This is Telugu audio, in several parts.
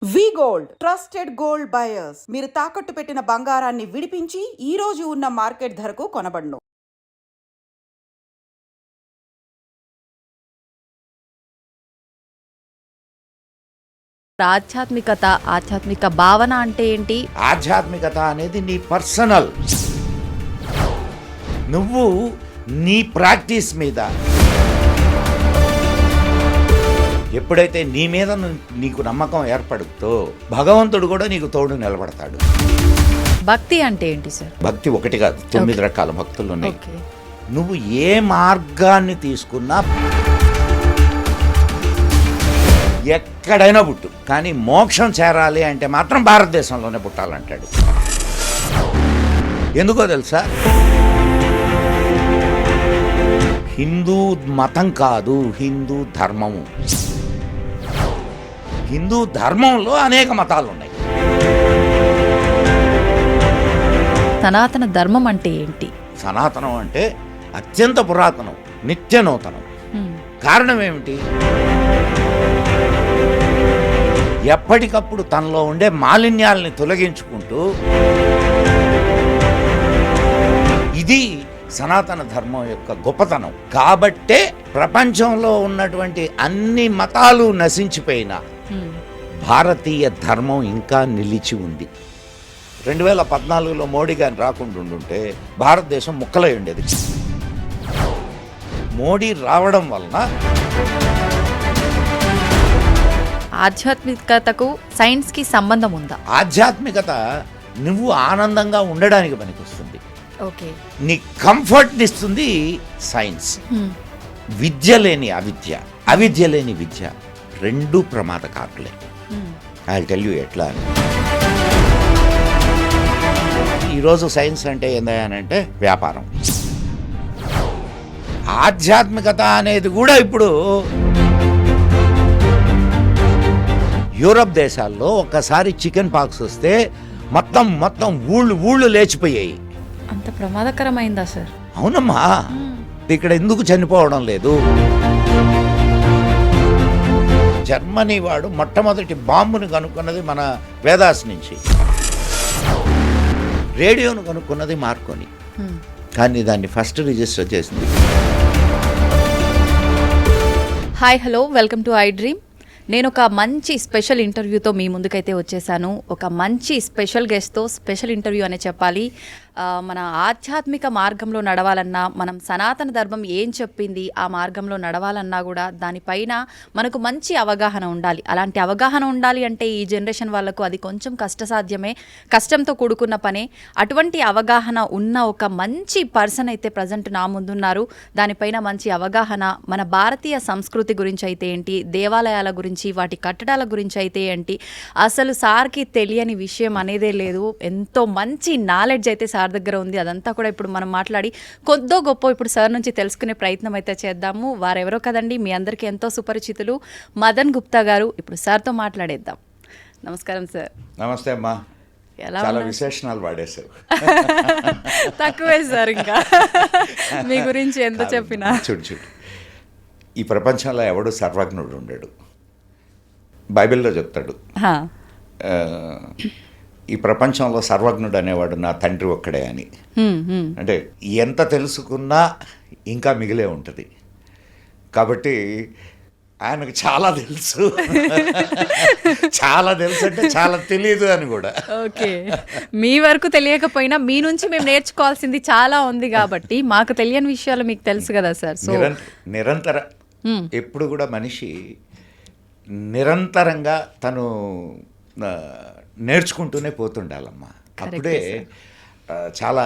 వి గోల్డ్ ట్రస్టెడ్ గోల్డ్ బయర్స్ మీరు తాకట్టు పెట్టిన బంగారాన్ని విడిపించి ఈ రోజు ఉన్న మార్కెట్ ధరకు కొనబడును. ఆధ్యాత్మికత ఆధ్యాత్మిక భావన అంటే ఏంటి? ఆధ్యాత్మికత అనేది నీ పర్సనల్, నువ్వు నీ ప్రాక్టీస్ మీద ఎప్పుడైతే నీ మీద నీకు నమ్మకం ఏర్పడుతో భగవంతుడు కూడా నీకు తోడు నిలబడతాడు. భక్తి అంటే ఏంటి సార్? భక్తి ఒకటి కాదు, 9 రకాల భక్తులు ఉన్నాయి. ఓకే. నువ్వు ఏ మార్గాన్ని తీసుకున్నా ఎక్కడైనా పుట్టు, కానీ మోక్షం చేరాలి అంటే మాత్రం భారతదేశంలోనే పుట్టాలంటాడు. ఎందుకో తెలుసా? హిందూ మతం కాదు, హిందూ ధర్మము. హిందూ ధర్మంలో అనేక మతాలు ఉన్నాయి. సనాతన ధర్మం అంటే ఏంటి? సనాతనం అంటే అత్యంత పురాతనం, నిత్య నూతనం. కారణం ఏమిటి? ఎప్పటికప్పుడు తనలో ఉండే మాలిన్యాలని తొలగించుకుంటూ, ఇది సనాతన ధర్మం యొక్క గొప్పతనం. కాబట్టే ప్రపంచంలో ఉన్నటువంటి అన్ని మతాలు నశించిపోయినా భారతీయ ధర్మం ఇంకా నిలిచి ఉంది. 2014లో మోడీ గారిని రాకుండా ఉండుంటే భారతదేశం ముక్కలై ఉండేది. మోడీ రావడం వలన ఆధ్యాత్మికతకు సైన్స్ కి సంబంధం ఉందా? ఆధ్యాత్మికత నువ్వు ఆనందంగా ఉండడానికి పనికొస్తుంది. ఓకే. నీ కంఫర్ట్ని ఇస్తుంది సైన్స్. విద్య లేని అవిద్య, అవిద్య లేని విద్య రెండు ప్రమాదకారులే. ఐ టెల్ యూ ఎట్లా అని. ఈరోజు సైన్స్ అంటే ఏందంటే వ్యాపారం. ఆధ్యాత్మికత అనేది కూడా ఇప్పుడు యూరప్ దేశాల్లో ఒక్కసారి చికెన్ పాక్స్ వస్తే మొత్తం ఊళ్ళు లేచిపోయాయి. అంత ప్రమాదకరమైందా సార్? అవునమ్మా. ఇక్కడ ఎందుకు చనిపోవడం లేదు? జర్మనీ వాడు మొట్టమొదటి బాంబుని కనుక్కున్నది మన వేదాస్ నుంచి, రేడియోను కనుక్కున్నది మార్కోని, కానీ దాన్ని ఫస్ట్ రిజిస్టర్ చేసింది. Hi, hello, welcome to I dream. నేను ఒక మంచి స్పెషల్ ఇంటర్వ్యూతో మీ ముందుకైతే వచ్చేసాను. ఒక మంచి స్పెషల్ గెస్ట్తో స్పెషల్ ఇంటర్వ్యూ అనే చెప్పాలి. మన ఆధ్యాత్మిక మార్గంలో నడవాలన్నా, మనం సనాతన ధర్మం ఏం చెప్పింది ఆ మార్గంలో నడవాలన్నా కూడా దానిపైన మనకు మంచి అవగాహన ఉండాలి. అలాంటి అవగాహన ఉండాలి అంటే ఈ జనరేషన్ వాళ్ళకు అది కొంచెం కష్టసాధ్యమే, కష్టంతో కూడుకున్న పనే. అటువంటి అవగాహన ఉన్న ఒక మంచి పర్సన్ అయితే ప్రజెంట్ నా ముందున్నారు. దానిపైన మంచి అవగాహన, మన భారతీయ సంస్కృతి గురించి అయితే ఏంటి, దేవాలయాల గురించి, వాటి కట్టడాల గురించి అయితే ఏంటి, అసలు సార్కి తెలియని విషయం అనేదే లేదు. ఎంతో మంచి నాలెడ్జ్ అయితే సార్ దగ్గర ఉంది. అదంతా కూడా ఇప్పుడు మనం మాట్లాడి కొద్దో గొప్ప ఇప్పుడు సార్ నుంచి తెలుసుకునే ప్రయత్నం అయితే చేద్దాము. వారెవరో కదండి, మీ అందరికీ ఎంతో సుపరిచితులు, మదన్ గుప్తా గారు. ఇప్పుడు సార్తో మాట్లాడేద్దాం. నమస్కారం సార్. నమస్తే అమ్మా. చాలా విశేషణాలు వాడేశారు. తక్కువే సార్, ఇంకా మీ గురించి ఎంత చెప్పినా. చూడు, ఈ ప్రపంచంలో ఎవడు సర్వజ్ఞుడు ఉండడు. బైబిల్లో చెప్తాడు, ఈ ప్రపంచంలో సర్వజ్ఞుడు అనేవాడు నా తండ్రి ఒక్కడే అని. అంటే ఎంత తెలుసుకున్నా ఇంకా మిగిలే ఉంటుంది. కాబట్టి ఆయనకు చాలా తెలుసు. చాలా తెలుసు అంటే చాలా తెలియదు అని కూడా. ఓకే. మీ వరకు తెలియకపోయినా మీ నుంచి మేము నేర్చుకోవాల్సింది చాలా ఉంది కాబట్టి మాకు తెలియని విషయాలు మీకు తెలుసు కదా సార్. సో నిరంతర ఎప్పుడు కూడా మనిషి నిరంతరంగా తను నేర్చుకుంటూనే పోతుండాలమ్మా. అప్పుడే చాలా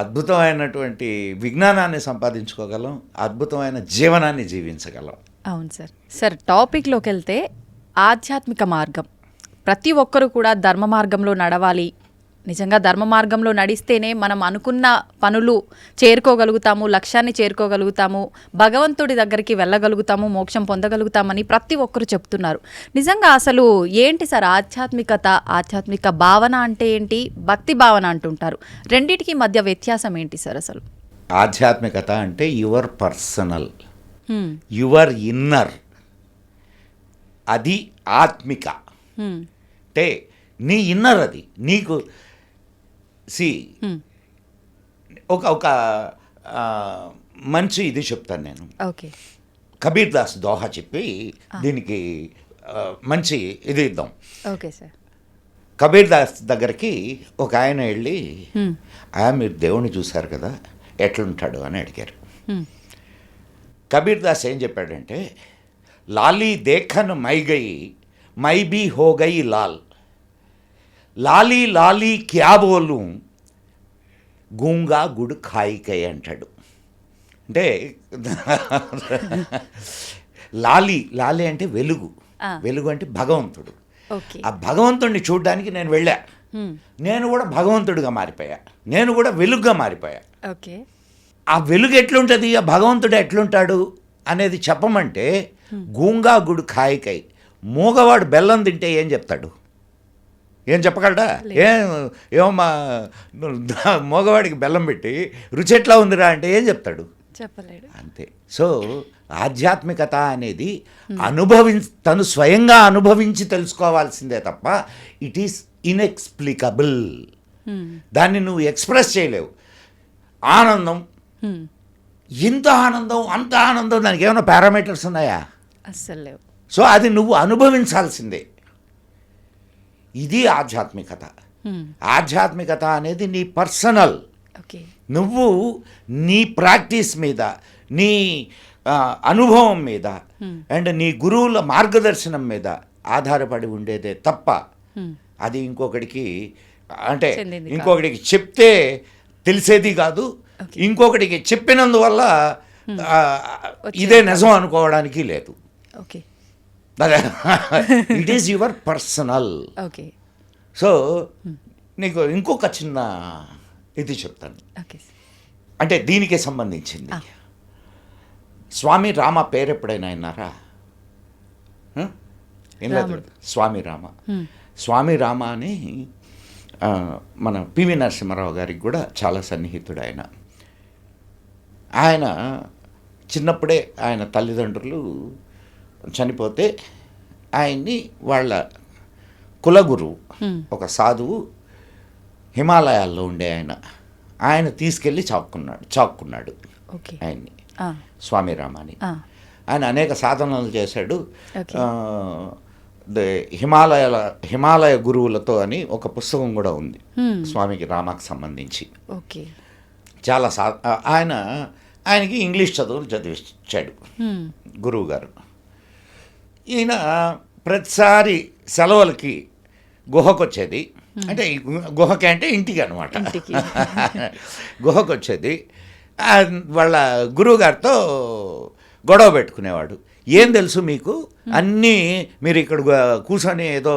అద్భుతమైనటువంటి విజ్ఞానాన్ని సంపాదించుకోగలం, అద్భుతమైన జీవనాన్ని జీవించగలం. అవును సార్. సార్, టాపిక్లోకి వెళ్తే ఆధ్యాత్మిక మార్గం, ప్రతి ఒక్కరు కూడా ధర్మ మార్గంలో నడవాలి. నిజంగా ధర్మ మార్గంలో నడిస్తేనే మనం అనుకున్న పనులు చేరుకోగలుగుతాము, లక్ష్యాన్ని చేరుకోగలుగుతాము, భగవంతుడి దగ్గరికి వెళ్ళగలుగుతాము, మోక్షం పొందగలుగుతామని ప్రతి ఒక్కరు చెప్తున్నారు. నిజంగా అసలు ఏంటి సార్ ఆధ్యాత్మికత? ఆధ్యాత్మిక భావన అంటే ఏంటి, భక్తి భావన అంటుంటారు. రెండిటికి మధ్య వ్యత్యాసం ఏంటి సార్ అసలు? ఆధ్యాత్మికత అంటే యువర్ పర్సనల్, యువర్ ఇన్నర్, అది ఆత్మిక. అంటే నీ ఇన్నర్ అది నీకు ఒక మంచి ఇది చెప్తాను నేను. ఓకే. కబీర్ దాస్ దోహా చెప్పి దీనికి మంచి ఇది ఇద్దాం. Okay sir. కబీర్ దాస్ దగ్గరికి ఒక ఆయన వెళ్ళి మీరు దేవుణ్ణి చూశారు కదా ఎట్లుంటాడు అని అడిగారు. కబీర్ దాస్ ఏం చెప్పాడంటే, లాలీ దేఖన్ మై గయి మై బీ హో గయి లాల్, లాలీ లాలీ క్యా బోలు గూంగా గుడ్ ఖాయికై అంటాడు. అంటే లాలి అంటే వెలుగు, వెలుగు అంటే భగవంతుడు. ఆ భగవంతుడిని చూడడానికి నేను వెళ్ళా, నేను కూడా భగవంతుడిగా మారిపోయా, నేను కూడా వెలుగుగా మారిపోయా. ఓకే. ఆ వెలుగు ఎట్లుంటుంది, ఆ భగవంతుడు ఎట్లుంటాడు అనేది చెప్పమంటే గూంగా గుడు ఖాయికై, మూగవాడు బెల్లం తింటే ఏం చెప్తాడు, ఏం చెప్పగలడా? ఏమమ్మా మగవాడికి బెల్లం పెట్టి రుచి ఎట్లా ఉందిరా అంటే ఏం చెప్తాడు? చెప్పలేడు. అంతే. సో ఆధ్యాత్మికత అనేది తను స్వయంగా అనుభవించి తెలుసుకోవాల్సిందే తప్ప ఇట్ ఈస్ ఇన్ఎక్స్ప్లికబుల్. దాన్ని నువ్వు ఎక్స్ప్రెస్ చేయలేవు. ఆనందం, ఇంత ఆనందం అంత ఆనందం, దానికి ఏమైనా పారామీటర్స్ ఉన్నాయా? అస్సలు లేవు. సో అది నువ్వు అనుభవించాల్సిందే. ఇది ఆధ్యాత్మికత. ఆధ్యాత్మికత అనేది నీ పర్సనల్. నువ్వు నీ ప్రాక్టీస్ మీద, నీ అనుభవం మీద అండ్ నీ గురువుల మార్గదర్శనం మీద ఆధారపడి ఉండేదే తప్ప అది ఇంకొకటికి అంటే ఇంకొకటికి చెప్తే తెలిసేది కాదు, ఇంకొకటికి చెప్పినందువల్ల ఇదే నిజం అనుకోవడానికి లేదు. It is your personal. So నీకు ఇంకొక చిన్న ఇది చెప్తాను, అంటే దీనికే సంబంధించింది. స్వామి రామ పేరు ఎప్పుడైనా విన్నారా? స్వామి రామ. స్వామి రామ అని మన పివి నరసింహారావు గారికి కూడా చాలా సన్నిహితుడు ఆయన. ఆయన చిన్నప్పుడే ఆయన తల్లిదండ్రులు చనిపోతే ఆయన్ని వాళ్ళ కులగురువు ఒక సాధువు హిమాలయాల్లో ఉండే ఆయన తీసుకెళ్ళి చాక్కున్నాడు ఆయన్ని, స్వామి రామాని. ఆయన అనేక సాధనలు చేశాడు. హిమాలయ గురువులతో అని ఒక పుస్తకం కూడా ఉంది స్వామికి రామకు సంబంధించి. చాలా ఆయనకి ఇంగ్లీష్ చదువులు చదివించాడు గురువు గారు. ఈయన ప్రతిసారి సెలవులకి గుహకు వచ్చేది, అంటే గుహకి అంటే ఇంటికి అనమాట, గుహకు వచ్చేది. వాళ్ళ గురువుగారితో గొడవ పెట్టుకునేవాడు. ఏం తెలుసు మీకు, అన్నీ మీరు ఇక్కడ కూర్చొని ఏదో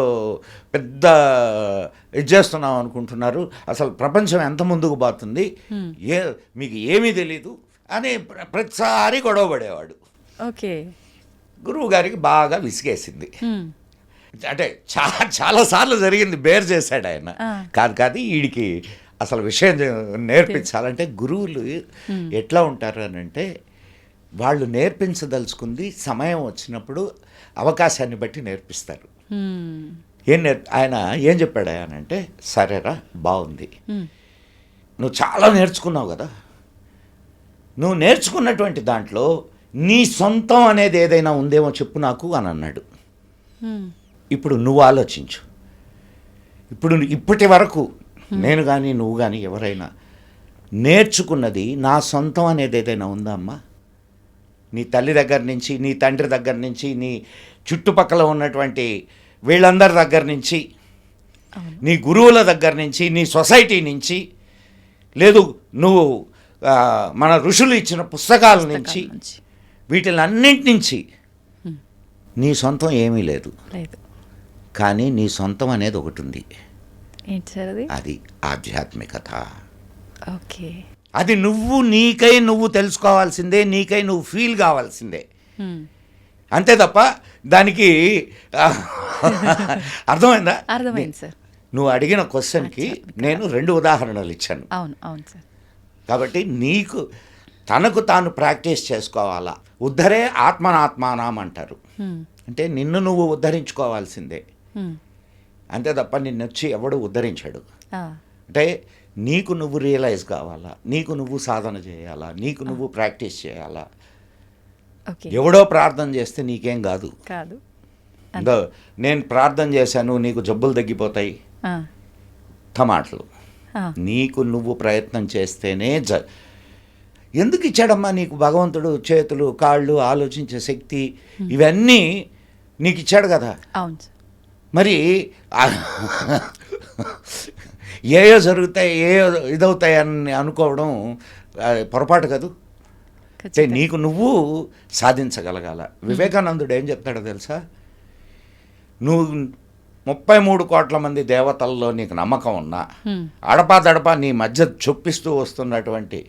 పెద్ద ఇది చేస్తున్నాం అనుకుంటున్నారు, అసలు ప్రపంచం ఎంత ముందుకు పోతుంది, మీకు ఏమీ తెలీదు అని ప్రతిసారి గొడవ పడేవాడు. గురువు గారికి బాగా విసిగేసింది. అంటే చాలాసార్లు జరిగింది, బేర్ చేశాడు ఆయన. కాదు వీడికి అసలు విషయం నేర్పించాలంటే గురువులు ఎట్లా ఉంటారు అని అంటే, వాళ్ళు నేర్పించదలుచుకుంది సమయం వచ్చినప్పుడు అవకాశాన్ని బట్టి నేర్పిస్తారు. ఆయన ఏం చెప్పాడు ఆయన అంటే, సరేరా బాగుంది, నువ్వు చాలా నేర్చుకున్నావు కదా, నువ్వు నేర్చుకున్నటువంటి దాంట్లో నీ సొంతం అనేది ఏదైనా ఉందేమో చెప్పు నాకు అని అన్నాడు. ఇప్పుడు నువ్వు ఆలోచించు, ఇప్పటి వరకు నేను కానీ నువ్వు కానీ ఎవరైనా నేర్చుకున్నది నా సొంతం అనేది ఏదైనా ఉందా అమ్మా? నీ తల్లి దగ్గర నుంచి, నీ తండ్రి దగ్గర నుంచి, నీ చుట్టుపక్కల ఉన్నటువంటి వీళ్ళందరి దగ్గర నుంచి, నీ గురువుల దగ్గర నుంచి, నీ సొసైటీ నుంచి, లేదు నువ్వు మన ఋషులు ఇచ్చిన పుస్తకాల నుంచి, వీటిలన్నింటి నుంచి నీ సొంతం ఏమీ లేదు. కానీ నీ సొంతం అనేది ఒకటి ఉంది, అది ఆధ్యాత్మికత. అది నీకై నువ్వు తెలుసుకోవాల్సిందే, నీకై నువ్వు ఫీల్ కావాల్సిందే, అంతే తప్ప దానికి అర్థమైందా? అర్థమైంది సార్. నువ్వు అడిగిన క్వశ్చన్కి నేను 2 ఉదాహరణలు ఇచ్చాను. అవును సార్. కాబట్టి నీకు తనకు తాను ప్రాక్టీస్ చేసుకోవాలా. ఉద్ధరే ఆత్మనాత్మానం అంటారు, అంటే నిన్ను నువ్వు ఉద్ధరించుకోవాల్సిందే. అంతే తప్ప నిన్ను వచ్చి ఎవడు ఉద్ధరించాడు. ఆ, అంటే నీకు నువ్వు రియలైజ్ కావాలా, నీకు నువ్వు సాధన చేయాలా, నీకు నువ్వు ప్రాక్టీస్ చేయాలా. ఓకే. ఎవడో ప్రార్థన చేస్తే నీకేం కాదు. కాదు. ఇందో నేను ప్రార్థన చేశాను నీకు జబ్బులు తగ్గిపోతాయి, ఆ, టమాటలు. ఆ, నీకు నువ్వు ప్రయత్నం చేస్తేనే ఎందుకు ఇచ్చాడమ్మా నీకు భగవంతుడు? చేతులు, కాళ్ళు, ఆలోచించే శక్తి ఇవన్నీ నీకు ఇచ్చాడు కదా. అవును సార్. మరి ఏయో జరుగుతాయి, ఏయో ఇదవుతాయి అని అనుకోవడం పొరపాటు కాదు. అంటే ఖచ్చితంగా. నీకు నువ్వు సాధించగలగాల. వివేకానందుడు ఏం చెప్తాడో తెలుసా? నువ్వు 33 కోట్ల మంది దేవతల్లో నీకు నమ్మకం ఉన్నా, అడపాదడపా నీ మధ్య చొప్పిస్తూ వస్తున్నటువంటి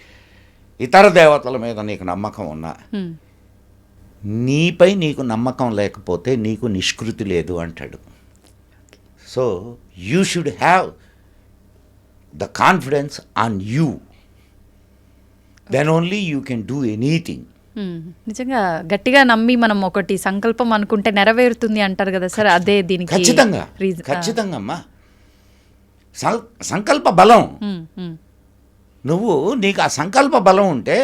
ఇతర దేవతల మీద నీకు నమ్మకం ఉన్నా, నీపై నీకు నమ్మకం లేకపోతే నీకు నిష్కృతి లేదు అంటాడు. So you should have the confidence on you, then only you can do anything. నిజంగా గట్టిగా నమ్మి మనం ఒకటి సంకల్పం అనుకుంటే నెరవేరుతుంది అంటారు కదా సార్, అదే దీనికి ఖచ్చితంగా reason. ఖచ్చితంగా అమ్మా. సంకల్ప బలం, నువ్వు నీకు ఆ సంకల్ప బలం ఉంటే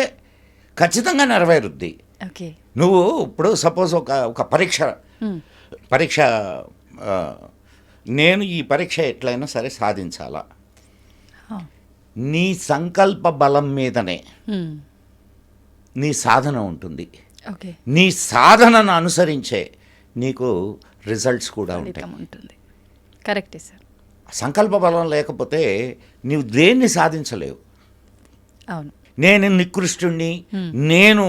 ఖచ్చితంగా నెరవేరుద్ది. ఓకే. నువ్వు ఇప్పుడు సపోజ్ ఒక పరీక్ష ఆ, నేను ఈ పరీక్ష ఎట్లయినా సరే సాధించాలా, నీ సంకల్ప బలం మీదనే నీ సాధన ఉంటుంది. ఓకే. నీ సాధనను అనుసరించే నీకు రిజల్ట్స్ కూడా ఉంటాయి. ఉంటుంది. కరెక్టే సార్. సంకల్ప బలం లేకపోతే నీవు దేన్ని సాధించలేవు. అవును. నేను నికృష్టుణ్ణి, నేను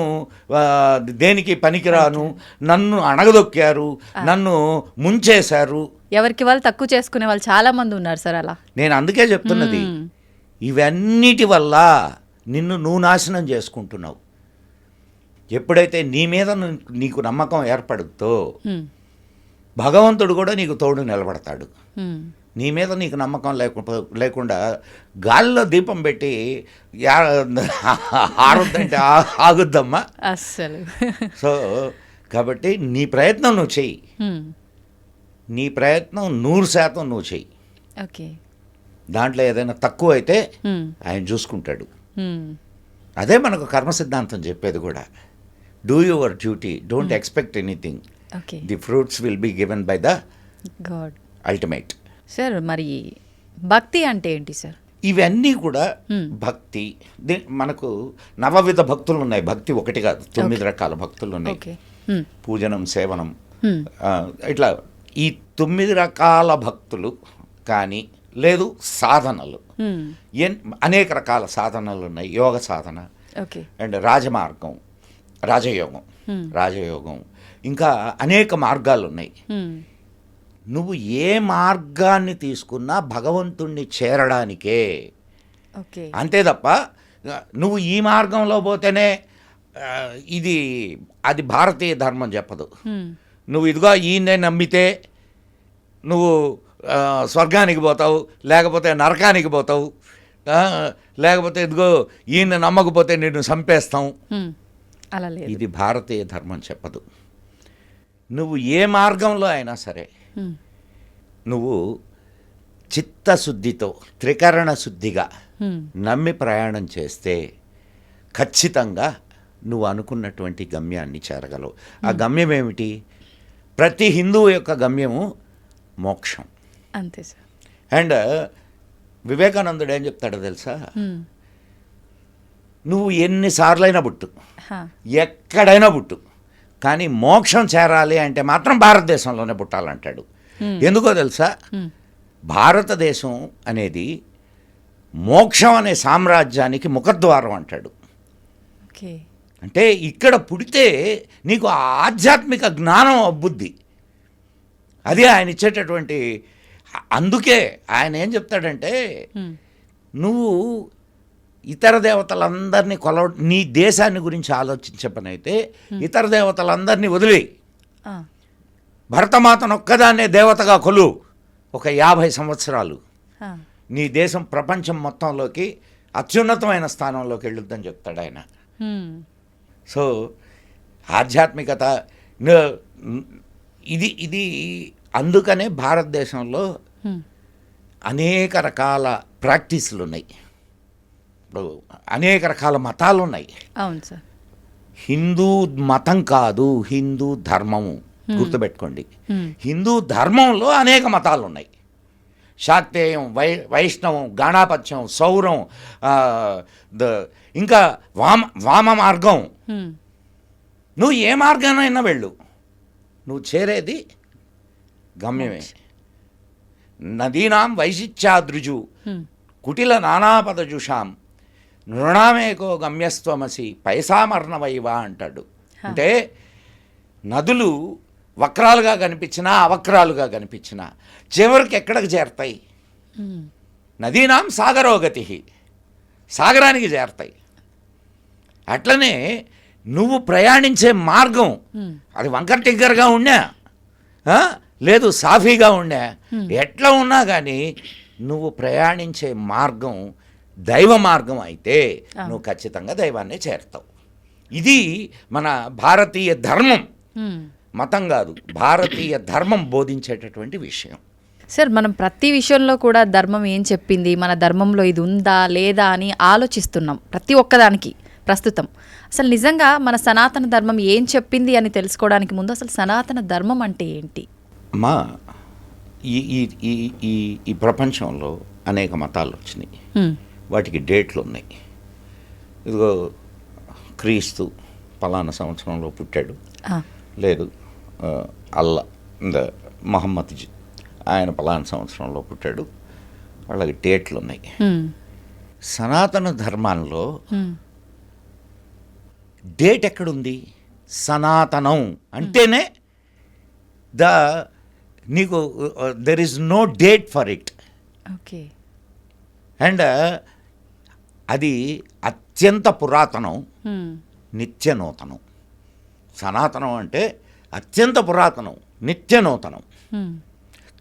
దేనికి పనికిరాను, నన్ను అణగదొక్కారు, నన్ను ముంచేశారు, ఎవరికి వాళ్ళు తక్కువ చేసుకునే వాళ్ళు చాలా మంది ఉన్నారు సార్ అలా. నేను అందుకే చెప్తున్నది, ఇవన్నిటి వల్ల నిన్ను నువ్వు నాశనం చేసుకుంటున్నావు. ఎప్పుడైతే నీ మీద నీకు నమ్మకం ఏర్పడుతో భగవంతుడు కూడా నీకు తోడు నిలబడతాడు. నీ మీద నీకు నమ్మకం లేకుండా గాలిలో దీపం పెట్టి ఆరుద్దంటే ఆగుద్దమ్మా అస్సలు. సో కాబట్టి నీ ప్రయత్నం నువ్వు చెయ్యి, నీ ప్రయత్నం 100% నువ్వు చెయ్యి. ఓకే. దాంట్లో ఏదైనా తక్కువ అయితే ఆయన చూసుకుంటాడు. అదే మనకు కర్మ సిద్ధాంతం చెప్పేది కూడా. Do your duty, don't expect anything, okay. The fruits will be given by the God. Ultimate. Sir మరి భక్తి అంటే ఏంటి సార్? ఇవన్నీ కూడా భక్తి. మనకు నవవిధ భక్తులు ఉన్నాయి. భక్తి ఒకటి కాదు, 9 రకాల భక్తులు ఉన్నాయి. ఓకే. పూజనం, సేవనం, ఇట్లా ఈ 9 రకాల భక్తులు కానీ లేదు సాధనలు, అనేక రకాల సాధనలు ఉన్నాయి. యోగ సాధన, ఓకే, అండ్ రాజమార్గం, రాజయోగం, ఇంకా అనేక మార్గాలు ఉన్నాయి. నువ్వు ఏ మార్గాన్ని తీసుకున్నా భగవంతుణ్ణి చేరడానికే. ఓకే. అంతే తప్ప నువ్వు ఈ మార్గంలో పోతేనే అది భారతీయ ధర్మం చెప్పదు. నువ్వు ఇదిగో ఈయన్నే నమ్మితే నువ్వు స్వర్గానికి పోతావు, లేకపోతే నరకానికి పోతావు, లేకపోతే ఇదిగో ఈయన నమ్మకపోతే నిన్ను చంపేస్తాం, అలా లేదు. ఇది భారతీయ ధర్మం చెప్పదు. నువ్వు ఏ మార్గంలో అయినా సరే నువ్వు చిత్తశుద్ధితో, త్రికరణ శుద్ధిగా నమ్మి ప్రయాణం చేస్తే ఖచ్చితంగా నువ్వు అనుకున్నటువంటి గమ్యాన్ని చేరగలవు. ఆ గమ్యం ఏమిటి? ప్రతి హిందువు యొక్క గమ్యము మోక్షం. అంతే సార్. అండ్ వివేకానందుడు ఏం చెప్తాడో తెలుసా? నువ్వు ఎన్నిసార్లైనా పుట్టు, ఎక్కడైనా పుట్టు, కానీ మోక్షం చేరాలి అంటే మాత్రం భారతదేశంలోనే పుట్టాలంటాడు. ఎందుకో తెలుసా? భారతదేశం అనేది మోక్షం అనే సామ్రాజ్యానికి ముఖద్వారం అంటాడు. ఓకే. అంటే ఇక్కడ పుడితే నీకు ఆధ్యాత్మిక జ్ఞానం అబ్బుద్ది. అది ఆయన ఇచ్చేటటువంటి. అందుకే ఆయన ఏం చెప్తాడంటే, నువ్వు ఇతర దేవతలందరినీ నీ దేశాన్ని గురించి ఆలోచించే పని అయితే ఇతర దేవతలందరినీ వదిలేయి, భరతమాతను ఒక్కదాన్నే దేవతగా కొలు. ఒక 50 సంవత్సరాలు నీ దేశం ప్రపంచం మొత్తంలోకి అత్యున్నతమైన స్థానంలోకి వెళ్ళొద్దని చెప్తాడు ఆయన. సో ఆధ్యాత్మికత ఇది అందుకనే భారతదేశంలో అనేక రకాల ప్రాక్టీసులు ఉన్నాయి. ఇప్పుడు అనేక రకాల మతాలు ఉన్నాయి. అవును సార్. హిందూ మతం కాదు, హిందూ ధర్మము. గుర్తుపెట్టుకోండి, హిందూ ధర్మంలో అనేక మతాలు ఉన్నాయి. శాక్తేయం, వైష్ణవం, గాణాపత్యం, సౌరం, ఇంకా వామ మార్గం. నువ్వు ఏ మార్గానైనా వెళ్ళు, నువ్వు చేరేది గమ్యమే. నదీనాం వైశిత్యాదృజు కుటిల నానాపదజుషాం నృణామేకో గమ్యస్త్వమసి పైసామర్ణవైవా అంటాడు. అంటే నదులు వక్రాలుగా కనిపించినా అవక్రాలుగా కనిపించినా చివరికి ఎక్కడికి చేరతాయి? నదీనాం సాగరోగతి, సాగరానికి చేరతాయి. అట్లనే నువ్వు ప్రయాణించే మార్గం అది వంకర టింకరగా ఉన్నా లేదు సాఫీగా ఉన్నా, ఎట్లా ఉన్నా కానీ నువ్వు ప్రయాణించే మార్గం దైవ మార్గం అయితే నువ్వు ఖచ్చితంగా దైవాన్నే చేరుతావు. ఇది మన భారతీయ ధర్మం, మతం కాదు, భారతీయ ధర్మం బోధించేటటువంటి విషయం. సార్, మనం ప్రతి విషయంలో కూడా ధర్మం ఏం చెప్పింది, మన ధర్మంలో ఇది ఉందా లేదా అని ఆలోచిస్తున్నాం ప్రతి ఒక్కదానికి ప్రస్తుతం. అసలు నిజంగా మన సనాతన ధర్మం ఏం చెప్పింది అని తెలుసుకోవడానికి ముందు అసలు సనాతన ధర్మం అంటే ఏంటి? మా ఈ ఈ ఈ ఈ ప్రపంచంలో అనేక మతాలు వచ్చినాయి, వాటికి డేట్లు ఉన్నాయి. ఇదిగో క్రీస్తు పలానా సంవత్సరంలో పుట్టాడు, లేదు అల్లా మహమ్మద్ ఆయన పలానా సంవత్సరంలో పుట్టాడు, వాళ్ళకి డేట్లు ఉన్నాయి. సనాతన ధర్మాల్లో డేట్ ఎక్కడుంది? సనాతనం అంటేనే నీకు there is no date for it. Okay. And అది అత్యంత పురాతనం, నిత్య నూతనం. సనాతనం అంటే అత్యంత పురాతనం, నిత్య నూతనం.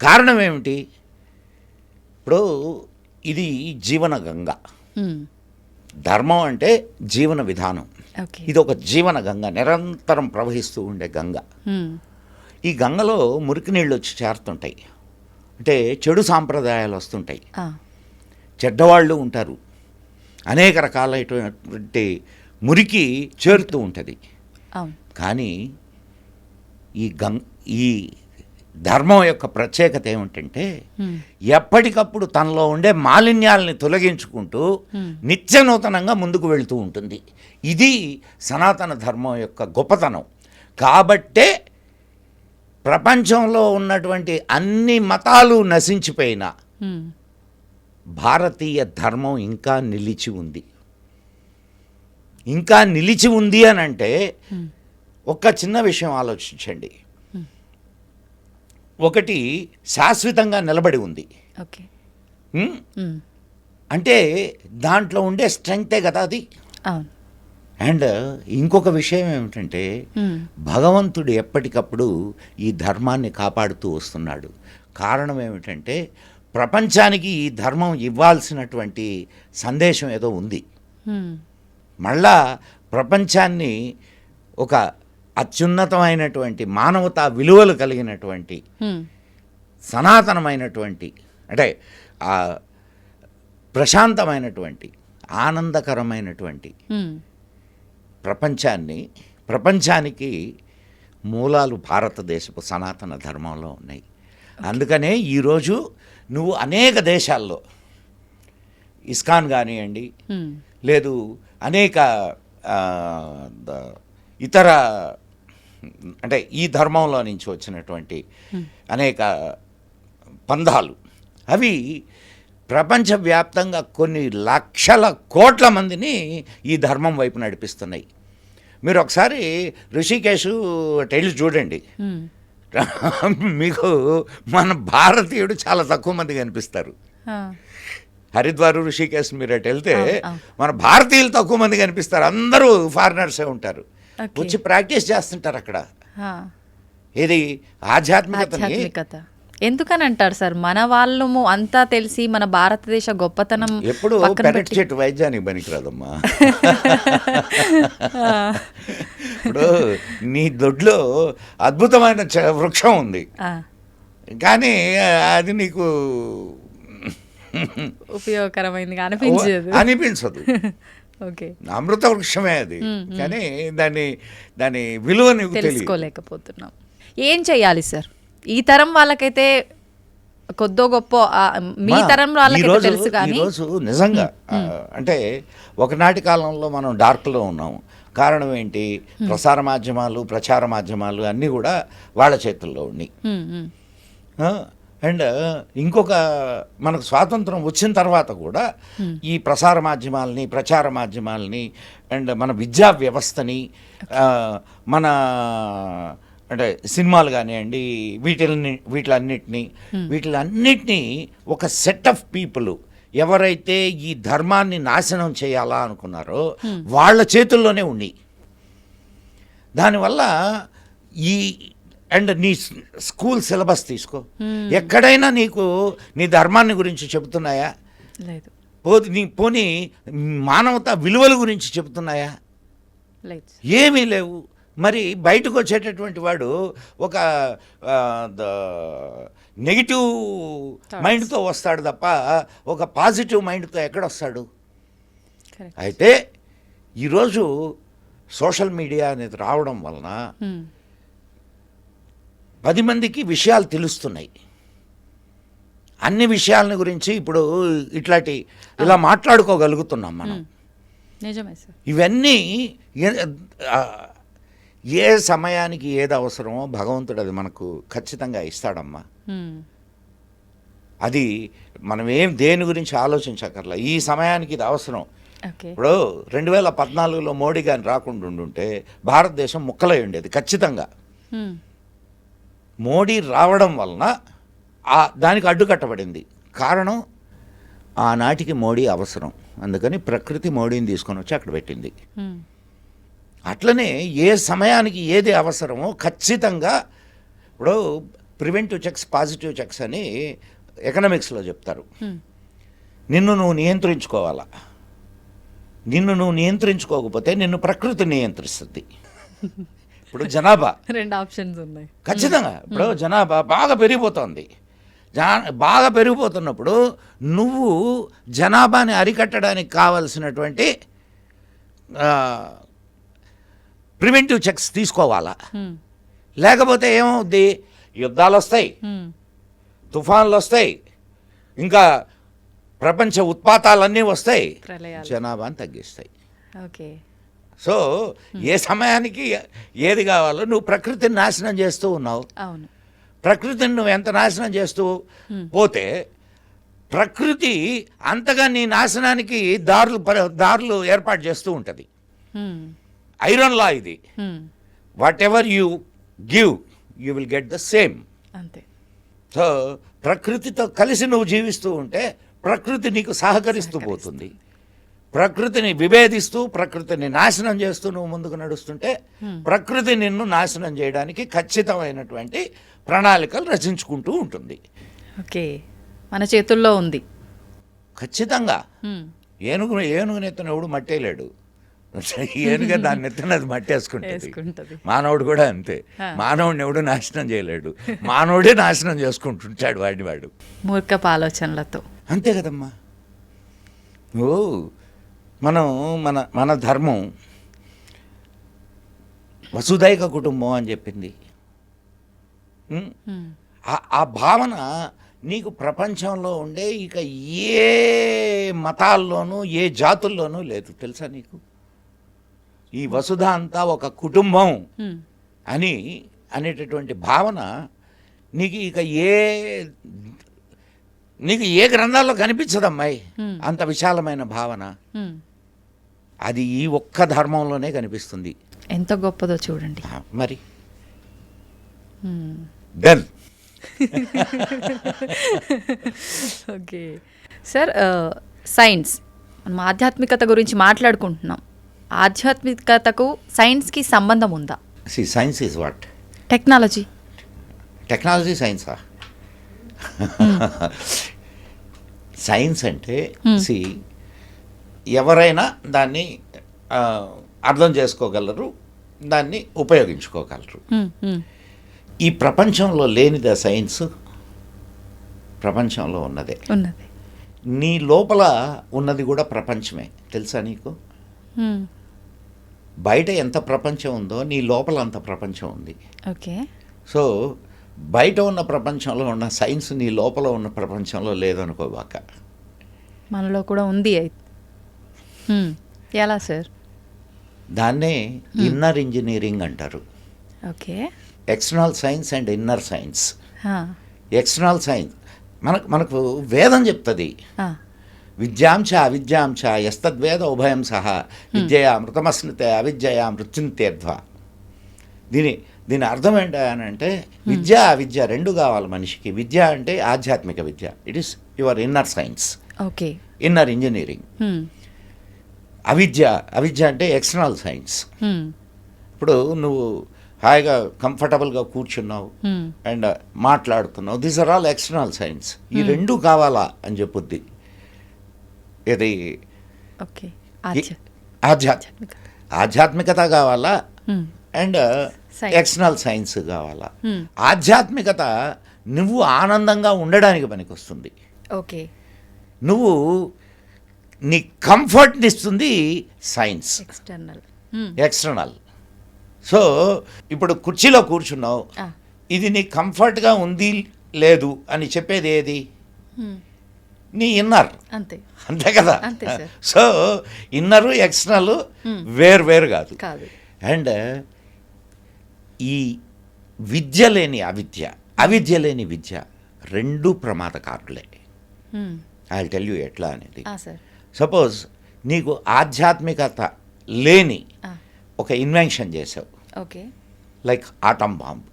కారణం ఏమిటి? ఇప్పుడు ఇది జీవన గంగ. ధర్మం అంటే జీవన విధానం. ఇది ఒక జీవన గంగ, నిరంతరం ప్రవహిస్తూ ఉండే గంగ. ఈ గంగలో మురికి నీళ్ళు వచ్చి చేరుతుంటాయి, అంటే చెడు సాంప్రదాయాలు వస్తుంటాయి, చెడ్డవాళ్ళు ఉంటారు, అనేక రకాలైనటువంటి మురికి చేరుతూ ఉంటుంది. కానీ ఈ ధర్మం యొక్క ప్రత్యేకత ఏమిటంటే ఎప్పటికప్పుడు తనలో ఉండే మాలిన్యాలని తొలగించుకుంటూ నిత్య నూతనంగా ముందుకు వెళుతూ ఉంటుంది. ఇది సనాతన ధర్మం యొక్క గొప్పతనం. కాబట్టే ప్రపంచంలో ఉన్నటువంటి అన్ని మతాలు నశించిపోయినా భారతీయ ధర్మం ఇంకా నిలిచి ఉంది. ఇంకా నిలిచి ఉంది అని అంటే ఒక చిన్న విషయం ఆలోచించండి. ఒకటి శాశ్వతంగా నిలబడి ఉంది అంటే దాంట్లో ఉండే స్ట్రెంగ్తే కదా అది. అండ్ ఇంకొక విషయం ఏమిటంటే భగవంతుడు ఎప్పటికప్పుడు ఈ ధర్మాన్ని కాపాడుతూ వస్తున్నాడు. కారణం ఏమిటంటే ప్రపంచానికి ఈ ధర్మం ఇవ్వాల్సినటువంటి సందేశం ఏదో ఉంది. మళ్ళా ప్రపంచాన్ని ఒక అత్యున్నతమైనటువంటి మానవతా విలువలు కలిగినటువంటి సనాతనమైనటువంటి అంటే ప్రశాంతమైనటువంటి ఆనందకరమైనటువంటి ప్రపంచానికి మూలాలు భారతదేశపు సనాతన ధర్మంలో ఉన్నాయి. అందుకనే ఈరోజు నువ్వు అనేక దేశాల్లో ఇస్కాన్ కానివ్వండి, లేదు అనేక ఇతర అంటే ఈ ధర్మంలో నుంచి వచ్చినటువంటి అనేక పంథాలు అవి ప్రపంచవ్యాప్తంగా కొన్ని లక్షల కోట్ల మందిని ఈ ధర్మం వైపు నడిపిస్తున్నాయి. మీరు ఒకసారి ఋషికేశ్ వెళ్ళి చూడండి, మీకు మన భారతీయుడు చాలా తక్కువ మంది కనిపిస్తారు. హరిద్వార్ ఋషికేశ్ మీరు అటు వెళ్తే మన భారతీయులు తక్కువ మంది కనిపిస్తారు, అందరూ ఫారినర్సే ఉంటారు. వచ్చి ప్రాక్టీస్ చేస్తుంటారు అక్కడ. ఇది ఆధ్యాత్మికత. ఎందుకని అంటారు సార్? మన వాళ్ళము అంతా తెలిసి మన భారతదేశ గొప్పతనం ఎప్పుడు పెరటి చెట్టు వైద్యానికి పనికిరాదమ్మా. ఇప్పుడు నీ దొడ్లో అద్భుతమైన వృక్షం ఉంది, కానీ అది నీకు ఉపయోగకరమైంది అనిపించదు. అనిపించదు. ఓకే, అమృత వృక్షమే అది, కానీ దాని విలువ నీకు తెలుసుకోలేకపోతున్నాం. ఏం చెయ్యాలి సార్ ఈ తరం వాళ్ళకైతే? కొద్దో గొప్ప మీ తరం వాళ్ళకైతే తెలుసు, కానీ ఈరోజు నిజంగా అంటే ఒకనాటి కాలంలో మనం డార్క్లో ఉన్నాం. కారణం ఏంటి? ప్రసార మాధ్యమాలు, ప్రచార మాధ్యమాలు అన్నీ కూడా వాళ్ళ చేతుల్లో ఉన్నాయి. అండ్ ఇంకొక మనకు స్వాతంత్రం వచ్చిన తర్వాత కూడా ఈ ప్రసార మాధ్యమాలని, ప్రచార మాధ్యమాలని, అండ్ మన విద్యా వ్యవస్థని, మన అంటే సినిమాలు కానివ్వండి, వీటిలన్నిటినీ ఒక సెట్ ఆఫ్ పీపుల్ ఎవరైతే ఈ ధర్మాన్ని నాశనం చేయాలా అనుకున్నారో వాళ్ళ చేతుల్లోనే ఉన్నాయి. దానివల్ల ఈ అండ్ నీ స్కూల్ సిలబస్ తీసుకో, ఎక్కడైనా నీకు నీ ధర్మాన్ని గురించి చెబుతున్నాయా? లేదు. పోనీ మానవతా విలువల గురించి చెబుతున్నాయా? లేదు, ఏమీ లేవు. మరి బయటకు వచ్చేటటువంటి వాడు ఒక నెగిటివ్ మైండ్తో వస్తాడు తప్ప ఒక పాజిటివ్ మైండ్తో ఎక్కడొస్తాడు? అయితే ఈరోజు సోషల్ మీడియా అనేది రావడం వలన 10 మందికి విషయాలు తెలుస్తున్నాయి. అన్ని విషయాలని గురించి ఇప్పుడు ఇలా మాట్లాడుకోగలుగుతున్నాం మనం. నిజమే సార్. ఇవన్నీ ఏ సమయానికి ఏది అవసరమో భగవంతుడు అది మనకు ఖచ్చితంగా ఇస్తాడమ్మా. అది మనం దేని గురించి ఆలోచించక్కర్లా. ఈ సమయానికి ఇది అవసరం. ఇప్పుడు 2014లో మోడీ గారిని రాకుండా ఉండుంటే భారతదేశం ముక్కలై ఉండేది ఖచ్చితంగా. మోడీ రావడం వలన దానికి అడ్డుకట్టబడింది. కారణం ఆనాటికి మోడీ అవసరం, అందుకని ప్రకృతి మోడీని తీసుకొని వచ్చి అక్కడ పెట్టింది. అట్లనే ఏ సమయానికి ఏది అవసరమో ఖచ్చితంగా ఇప్పుడు ప్రివెంటివ్ చెక్స్, పాజిటివ్ చెక్స్ అని ఎకనామిక్స్లో చెప్తారు. నిన్ను నువ్వు నియంత్రించుకోవాలా. నిన్ను నువ్వు నియంత్రించుకోకపోతే నిన్ను ప్రకృతి నియంత్రిస్తుంది. ఇప్పుడు జనాభా 2 ఆప్షన్స్ ఉన్నాయి ఖచ్చితంగా. ఇప్పుడు జనాభా బాగా పెరిగిపోతుంది. బాగా పెరిగిపోతున్నప్పుడు నువ్వు జనాభాని అరికట్టడానికి కావలసినటువంటి ప్రివెంటివ్ చెక్స్ తీసుకోవాలా. లేకపోతే ఏమవుద్ది? యుద్ధాలు వస్తాయి, తుఫాన్లు వస్తాయి, ఇంకా ప్రపంచ ఉత్పాతాలన్నీ వస్తాయి, జనాభాని తగ్గిస్తాయి. ఓకే. సో ఏ సమయానికి ఏది కావాలో నువ్వు ప్రకృతిని నాశనం చేస్తూ ఉన్నావు. అవును. ప్రకృతిని నువ్వు ఎంత నాశనం చేస్తూ పోతే ప్రకృతి అంతగా నీ నాశనానికి దారులు ఏర్పాటు చేస్తూ ఉంటుంది. ఐరన్ లా ఇది. What ever you give you will get the same. అంతే. సో ప్రకృతితో కలిసి నువ్వు జీవిస్తూ ఉంటే ప్రకృతి నీకు సహకరిస్తూ పోతుంది. ప్రకృతిని విభేదిస్తూ, ప్రకృతిని నాశనం చేస్తూ నువ్వు ముందుకు నడుస్తుంటే ప్రకృతి నిన్ను నాశనం చేయడానికి ఖచ్చితమైనటువంటి ప్రణాళికలు రచించుకుంటూ ఉంటుంది. ఓకే, మన చేతుల్లో ఉంది ఖచ్చితంగా. ఏనుగు నెత్తన ఎవడు మట్టేయలేడు. ఏనుగా దాన్ని నెత్తన అది మట్టేసుకుంటుంది. మానవుడు కూడా అంతే. మానవుడిని ఎవడు నాశనం చేయలేడు. మానవుడే నాశనం చేసుకుంటుంటాడు వాడు మూర్ఖపు ఆలోచనలతో. అంతే కదమ్మా. మనం మన ధర్మం వసుదైక కుటుంబం అని చెప్పింది. ఆ భావన నీకు ప్రపంచంలో ఉండే ఇక ఏ మతాల్లోనూ ఏ జాతుల్లోనూ లేదు, తెలుసా నీకు? ఈ వసుధ అంతా ఒక కుటుంబం అనేటటువంటి భావన నీకు నీకు ఏ గ్రంథాల్లో కనిపించదమ్మాయి. అంత విశాలమైన భావన అది ఈ ఒక్క ధర్మంలోనే కనిపిస్తుంది. ఎంత గొప్పదో చూడండి మరి. డన్. ఓకే సార్, సైన్స్, మనం ఆధ్యాత్మికత గురించి మాట్లాడుకుంటున్నాం. ఆధ్యాత్మికతకు సైన్స్కి సంబంధం ఉందా? Science is what? Technology. Technology సైన్సా? సైన్స్ అంటే ఎవరైనా దాన్ని అర్థం చేసుకోగలరు, దాన్ని ఉపయోగించుకోగలరు. ఈ ప్రపంచంలో లేనిదా సైన్స్? ప్రపంచంలో ఉన్నదే. ఉన్నది. నీ లోపల ఉన్నది కూడా ప్రపంచమే, తెలుసా నీకు? బయట ఎంత ప్రపంచం ఉందో నీ లోపల అంత ప్రపంచం ఉంది. ఓకే. సో బయట ఉన్న ప్రపంచంలో ఉన్న సైన్స్ నీ లోపల ఉన్న ప్రపంచంలో లేదనుకోబాక. మనలో కూడా ఉంది. ఎలా సార్? దాన్నే ఇన్నర్ ఇంజనీరింగ్ అంటారు. Okay. External science and inner science. External science మనకు వేదం చెప్తుంది, విద్యాంచ అవిద్యాంచ యస్తద్వేద ఉభయం సహా విద్యయా మృతమస్నుతే అవిద్యయా మృత్యుంతేర్ధ్వ. దీని అర్థం ఏంటంటే విద్య అవిద్య రెండు కావాలి మనిషికి. విద్య అంటే ఆధ్యాత్మిక విద్య, it is your inner science. Okay. Inner engineering. అవిద్య అంటే ఎక్స్టర్నల్ సైన్స్. ఇప్పుడు నువ్వు హాయిగా కంఫర్టబుల్గా కూర్చున్నావు అండ్ మాట్లాడుతున్నావు, these are all external signs. ఈ రెండు కావాలా అని చెప్పుద్ది. ఇది ఓకే. ఆధ్యాత్మికత కావాలా అండ్ ఎక్స్టర్నల్ సైన్స్ కావాలా. ఆధ్యాత్మికత నువ్వు ఆనందంగా ఉండడానికి పనికొస్తుంది. ఓకే. నువ్వు నీ కంఫర్ట్ని ఇస్తుంది సైన్స్, ఎక్స్టర్నల్. సో ఇప్పుడు కుర్చీలో కూర్చున్నావు, ఇది నీ కంఫర్ట్గా ఉంది లేదు అని చెప్పేది ఏది? నీ ఇన్నర్. అంతే కదా. సో ఇన్నరు ఎక్స్టర్నల్ వేరు కాదు. అండ్ ఈ విద్య లేని అవిద్య లేని విద్య రెండు ప్రమాదకారులే. ఐ విల్ టెల్ యూ ఎట్లా అనేది. సపోజ్ నీకు ఆధ్యాత్మికత లేని ఒక ఇన్వెన్షన్ చేసావు, లైక్ ఆటం బాంబ్.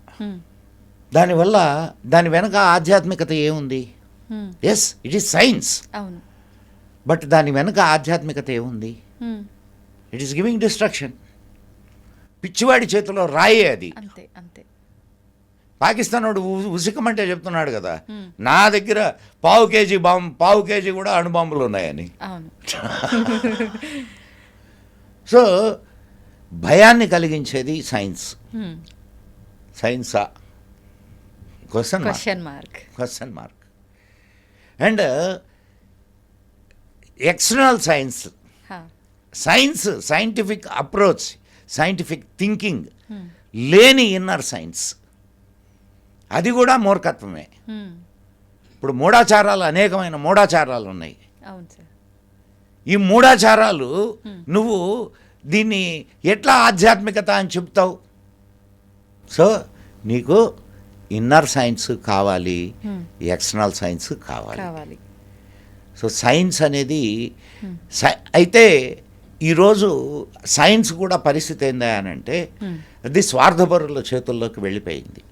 దానివల్ల దాని వెనక ఆధ్యాత్మికత ఏముంది? Yes, it is science. But దాని వెనక ఆధ్యాత్మికత ఏముంది? It is giving destruction. పిచ్చివాడి చేతిలో రాయే అది. పాకిస్తాన్ వాడు ఉసికమంటే చెప్తున్నాడు కదా, నా దగ్గర పావు కేజీ కూడా అణుబాంబులు ఉన్నాయని. సో భయాన్ని కలిగించేది సైన్స్. సైన్సా? Question mark. And external science scientific approach, scientific thinking లేని ఇన్నర్ సైన్స్, అది కూడా మూర్ఖత్వమే. ఇప్పుడు అనేకమైన మూఢాచారాలు ఉన్నాయి. ఈ మూఢాచారాలు నువ్వు దీన్ని ఎట్లా ఆధ్యాత్మికత అని చెప్తావు? సో నీకు ఇన్నర్ సైన్స్ కావాలి, ఎక్స్టర్నల్ సైన్స్ కావాలి. సో సైన్స్ అనేది అయితే ఈరోజు సైన్స్ కూడా పరిస్థితి ఏందా అని అంటే అది స్వార్థపరుల చేతుల్లోకి వెళ్ళిపోయింది.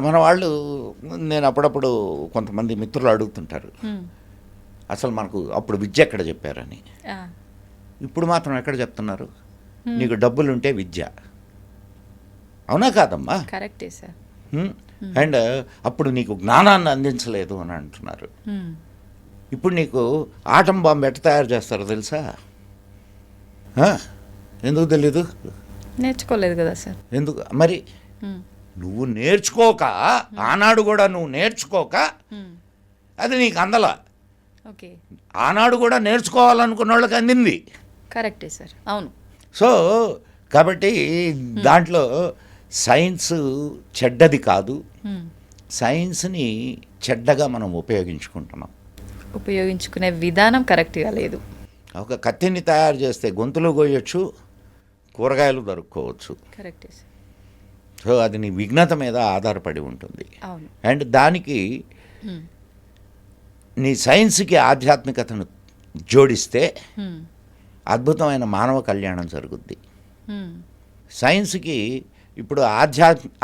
మన వాళ్ళు, నేను అప్పుడప్పుడు కొంతమంది మిత్రులు అడుగుతుంటారు, అసలు మనకు అప్పుడు విద్య ఎక్కడ చెప్పారని. ఇప్పుడు మాత్రం ఎక్కడ చెప్తున్నారు? నీకు డబ్బులుంటే విద్య. అవునా కాదమ్మా? కరెక్టే సార్. అండ్ అప్పుడు నీకు జ్ఞానాన్ని అందించలేదు అని అంటున్నారు. ఇప్పుడు నీకు ఆటం బాంబు ఎట్ట తయారు చేస్తారో తెలుసా? ఎందుకు తెలీదు? నేర్చుకోలేదు కదా సార్. ఎందుకు మరి? నువ్వు నేర్చుకోక, ఆనాడు కూడా నువ్వు నేర్చుకోక అది నీకు అందల. ఆనాడు కూడా నేర్చుకోవాలనుకున్న వాళ్ళకి అందింది. కరెక్టే సార్. అవును. సో కాబట్టి దాంట్లో సైన్స్ చెడ్డది కాదు. సైన్స్ని చెడ్డగా మనం ఉపయోగించుకునే విధానం కరెక్ట్గా లేదు. ఒక కత్తిని తయారు చేస్తే గొంతులు కోయొచ్చు, కూరగాయలు దొరుక్కోవచ్చు. కరెక్టే సార్. సో అది నీ విఘ్నత మీద ఆధారపడి ఉంటుంది. అండ్ దానికి నీ సైన్స్కి ఆధ్యాత్మికతను జోడిస్తే అద్భుతమైన మానవ కళ్యాణం జరుగుద్ది. సైన్స్కి ఇప్పుడు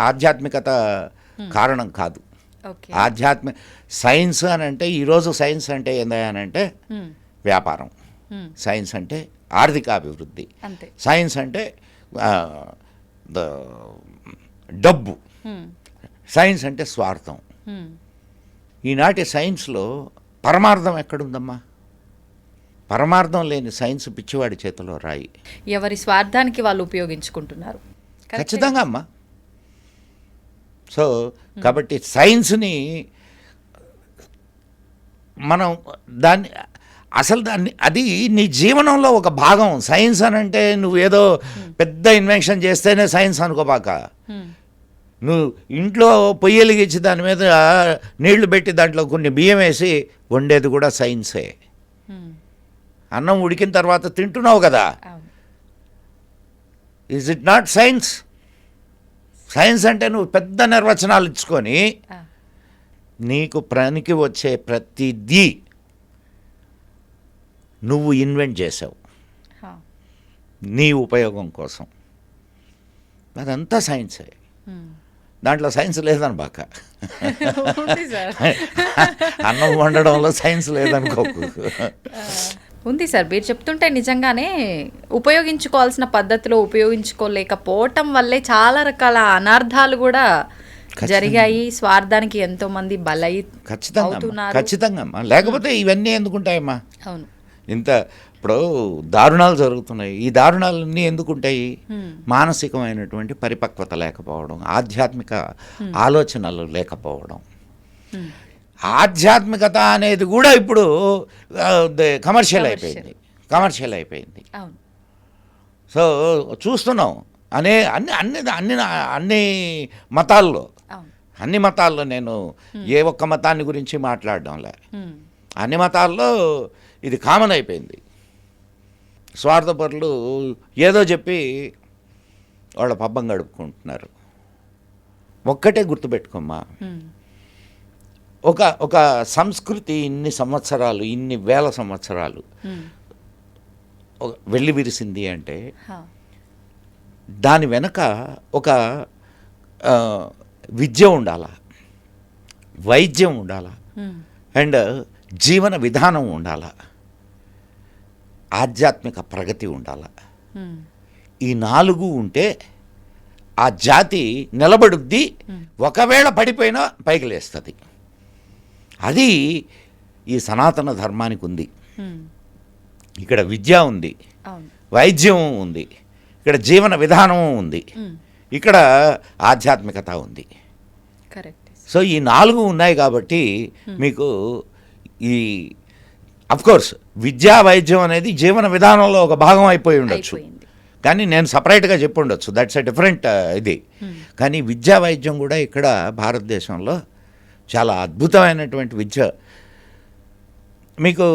ఆధ్యాత్మికత కారణం కాదు. సైన్స్ అని అంటే ఈరోజు సైన్స్ అంటే ఏందనంటే వ్యాపారం, సైన్స్ అంటే ఆర్థికాభివృద్ధి, సైన్స్ అంటే డబ్బు, సైన్స్ అంటే స్వార్థం. ఈనాటి సైన్స్లో పరమార్థం ఎక్కడుందమ్మా? పరమార్థం లేని సైన్స్ పిచ్చివాడి చేతిలో రాయి. ఎవరి స్వార్థానికి వాళ్ళు ఉపయోగించుకుంటున్నారు. ఖచ్చితంగా అమ్మా. సో కాబట్టి సైన్స్ని మనం దాన్ని అసలు దాన్ని అది నీ జీవనంలో ఒక భాగం. సైన్స్ అని అంటే నువ్వు ఏదో పెద్ద ఇన్వెన్షన్ చేస్తేనే సైన్స్ అనుకోబాక. నువ్వు ఇంట్లో పొయ్యి వెలిగించి దాని మీద నీళ్లు పెట్టి దాంట్లో కొన్ని బియ్యం వేసి వండేది కూడా సైన్సే. అన్నం ఉడికిన తర్వాత తింటున్నావు కదా, is it not science? Science అంటే నువ్వు పెద్ద నిర్వచనాలు ఇచ్చుకొని నీకు పనికి వచ్చే ప్రతిదీ నువ్వు ఇన్వెంట్ చేసావు నీ ఉపయోగం కోసం. అదంతా సైన్సే. దాంట్లో సైన్స్ లేదని బాక. అన్నం వండడంలో సైన్స్ లేదనుకోకు. ఉంది సార్, మీరు చెప్తుంటే నిజంగానే ఉపయోగించుకోవాల్సిన పద్ధతిలో ఉపయోగించుకోలేకపోవటం వల్లే చాలా రకాల అనార్థాలు కూడా జరిగాయి. స్వార్థానికి ఎంతో మంది బలై ఖచ్చితంగా. లేకపోతే ఇవన్నీ ఎందుకుంటాయమ్మా? అవును. ఇంత ఇప్పుడు దారుణాలు జరుగుతున్నాయి. ఈ దారుణాలన్నీ ఎందుకుంటాయి? మానసికమైనటువంటి పరిపక్వత లేకపోవడం, ఆధ్యాత్మిక ఆలోచనలు లేకపోవడం. ఆధ్యాత్మికత అనేది కూడా ఇప్పుడు కమర్షియల్ అయిపోయింది. సో చూస్తున్నాం అన్ని మతాల్లో నేను ఏ ఒక్క మతాన్ని గురించి మాట్లాడడంలే, అన్ని మతాల్లో ఇది కామన్ అయిపోయింది. స్వార్థపరులు ఏదో చెప్పి వాళ్ళ పబ్బం గడుపుకుంటున్నారు. ఒక్కటే గుర్తుపెట్టుకోమ్మా, ఒక సంస్కృతి ఇన్ని వేల సంవత్సరాలు వెళ్ళి విరిసింది అంటే దాని వెనక ఒక విద్య ఉండాలా, వైద్యం ఉండాలా, అండ్ జీవన విధానం ఉండాలా, ఆధ్యాత్మిక ప్రగతి ఉండాలా. ఈ 4 ఉంటే ఆ జాతి నిలబడుద్ది. ఒకవేళ పడిపోయినా పైకి లేస్తుంది. అది ఈ సనాతన ధర్మానికి ఉంది. ఇక్కడ విద్య ఉంది, వైద్యం ఉంది, ఇక్కడ జీవన విధానం ఉంది, ఇక్కడ ఆధ్యాత్మికత ఉంది. సో ఈ 4 ఉన్నాయి కాబట్టి మీకు ఈ అఫ్కోర్స్ విద్యా వైద్యం అనేది జీవన విధానంలో ఒక భాగం అయిపోయి ఉండొచ్చు, కానీ నేను సపరేట్గా చెప్పి ఉండొచ్చు, దట్స్ ఎ డిఫరెంట్ ఇది. కానీ విద్యా వైద్యం కూడా ఇక్కడ భారతదేశంలో చాలా అద్భుతమైనటువంటి విద్య. మీకు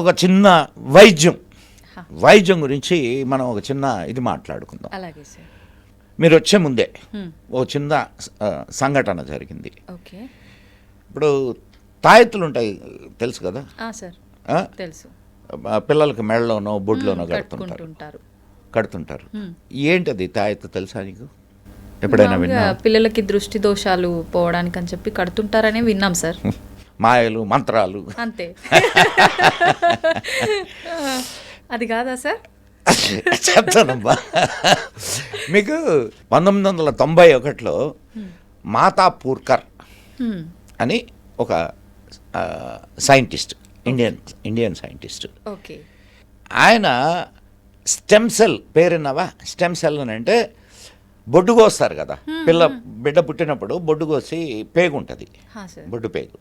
ఒక చిన్న వైద్యం గురించి మనం ఒక చిన్న ఇది మాట్లాడుకుందాం. అలాగే సార్. మీరు వచ్చే ముందే ఒక చిన్న సంఘటన జరిగింది. ఇప్పుడు తాయెత్తులు ఉంటాయి తెలుసు కదా సార్? తెలుసు. పిల్లలకి మెడలోనో బొడ్లోనో కడుతుంటారు. ఏంటది తాయెత్తు తెలుసా నీకు? ఎప్పుడైనా విన్నా? పిల్లలకి దృష్టి దోషాలు పోవడానికి అని చెప్పి కడుతుంటారనే విన్నాం సార్. మాయలు మంత్రాలు అంతే. అది కాదా సార్? చెప్తానమ్మా. మీకు 1991లో మాతా పూర్కర్ అని ఒక సైంటిస్ట్, ఇండియన్ సైంటిస్ట్. ఆయన స్టెమ్ సెల్ పేరున్నావా? స్టెమ్ సెల్ అని అంటే బొడ్డు కోస్తారు కదా, బిడ్డ పుట్టినప్పుడు బొడ్డు కోసి పేగు ఉంటుంది, బొడ్డు పేగు.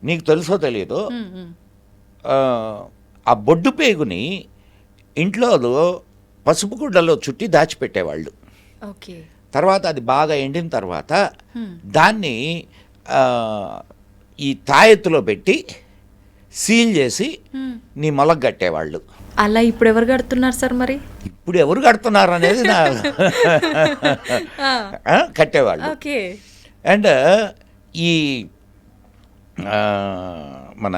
నీకు తెలుసో తెలియదు, ఆ బొడ్డు పేగుని ఇంట్లో పసుపు గుడ్డలో చుట్టి దాచిపెట్టేవాళ్ళు. తర్వాత అది బాగా ఎండిన తర్వాత దాన్ని ఈ తాయెత్తులో పెట్టి సీల్ చేసి నీ మొలకు కట్టేవాళ్ళు. అలా ఇప్పుడు ఎవరు కడుతున్నారు సార్? మరి ఇప్పుడు ఎవరు కడుతున్నారు అనేది కట్టేవాళ్ళు. అండ్ ఈ మన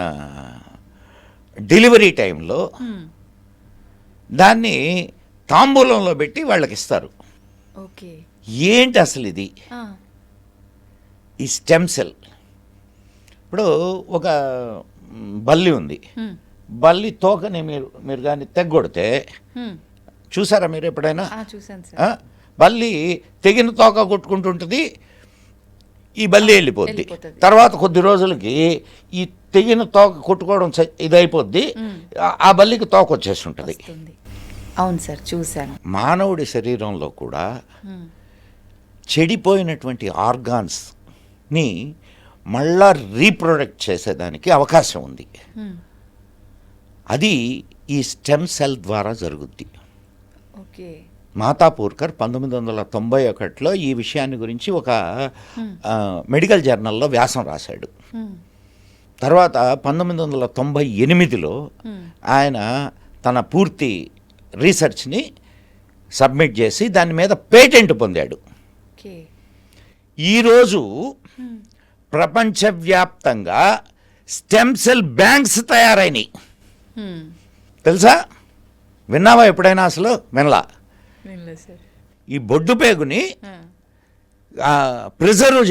డెలివరీ టైంలో దాన్ని తాంబూలంలో పెట్టి వాళ్ళకి ఇస్తారు. ఏంటి అసలు ఇది? ఈ స్టెమ్ సెల్. ఇప్పుడు ఒక బల్లి ఉంది, బల్లి తోకని మీరు కానీ తెగ్గొడితే చూసారా మీరు ఎప్పుడైనా? బల్లి తెగిన తోక కొట్టుకుంటుంటుంది, ఈ బల్లి వెళ్ళిపోద్ది. తర్వాత కొద్ది రోజులకి ఈ తెగిన తోక కొట్టుకోవడం ఇదైపోద్ది, ఆ బల్లికి తోక వచ్చేస్తుంటుంది. అవును సార్, చూశాను. మానవుడి శరీరంలో కూడా చెడిపోయినటువంటి ఆర్గాన్స్ని మళ్ళా రీప్రొడక్ట్ చేసేదానికి అవకాశం ఉంది. అది ఈ స్టెమ్ సెల్ ద్వారా జరుగుద్ది. ఓకే. మాతాపూర్కర్ 1991లో ఈ విషయాన్ని గురించి ఒక మెడికల్ జర్నల్లో వ్యాసం రాశాడు. తర్వాత 1998లో ఆయన తన పూర్తి రీసెర్చ్ని సబ్మిట్ చేసి దాని మీద పేటెంట్ పొందాడు. ఈరోజు ప్రపంచవ్యాప్తంగా స్టెమ్ సెల్ బ్యాంక్స్ తయారైనాయి. తెలుసా? విన్నావా ఎప్పుడైనా? అసలు వినలా. ఈ బొడ్డు పేగుని ప్రిజర్వ్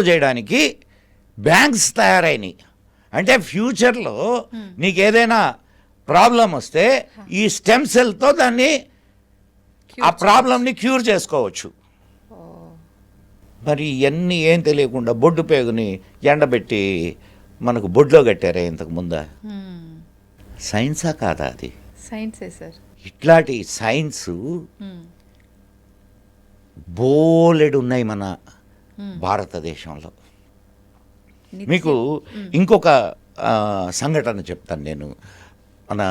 చేయడానికి బ్యాంక్స్ తయారైనాయి. అంటే ఫ్యూచర్లో నీకు ఏదైనా ప్రాబ్లం వస్తే ఈ స్టెమ్ సెల్తో దాన్ని ఆ ప్రాబ్లంని క్యూర్ చేసుకోవచ్చు. మరి ఇవన్నీ ఏం తెలియకుండా బొడ్డు పేగుని ఎండబెట్టి మనకు బొడ్లో కట్టారే ఇంతకు ముందా? సైన్సా కాదా అది? సైన్సే సార్. ఇట్లాంటి సైన్స్ బోలెడు ఉన్నాయి మన భారతదేశంలో. మీకు ఇంకొక సంఘటన చెప్తాను నేను, మన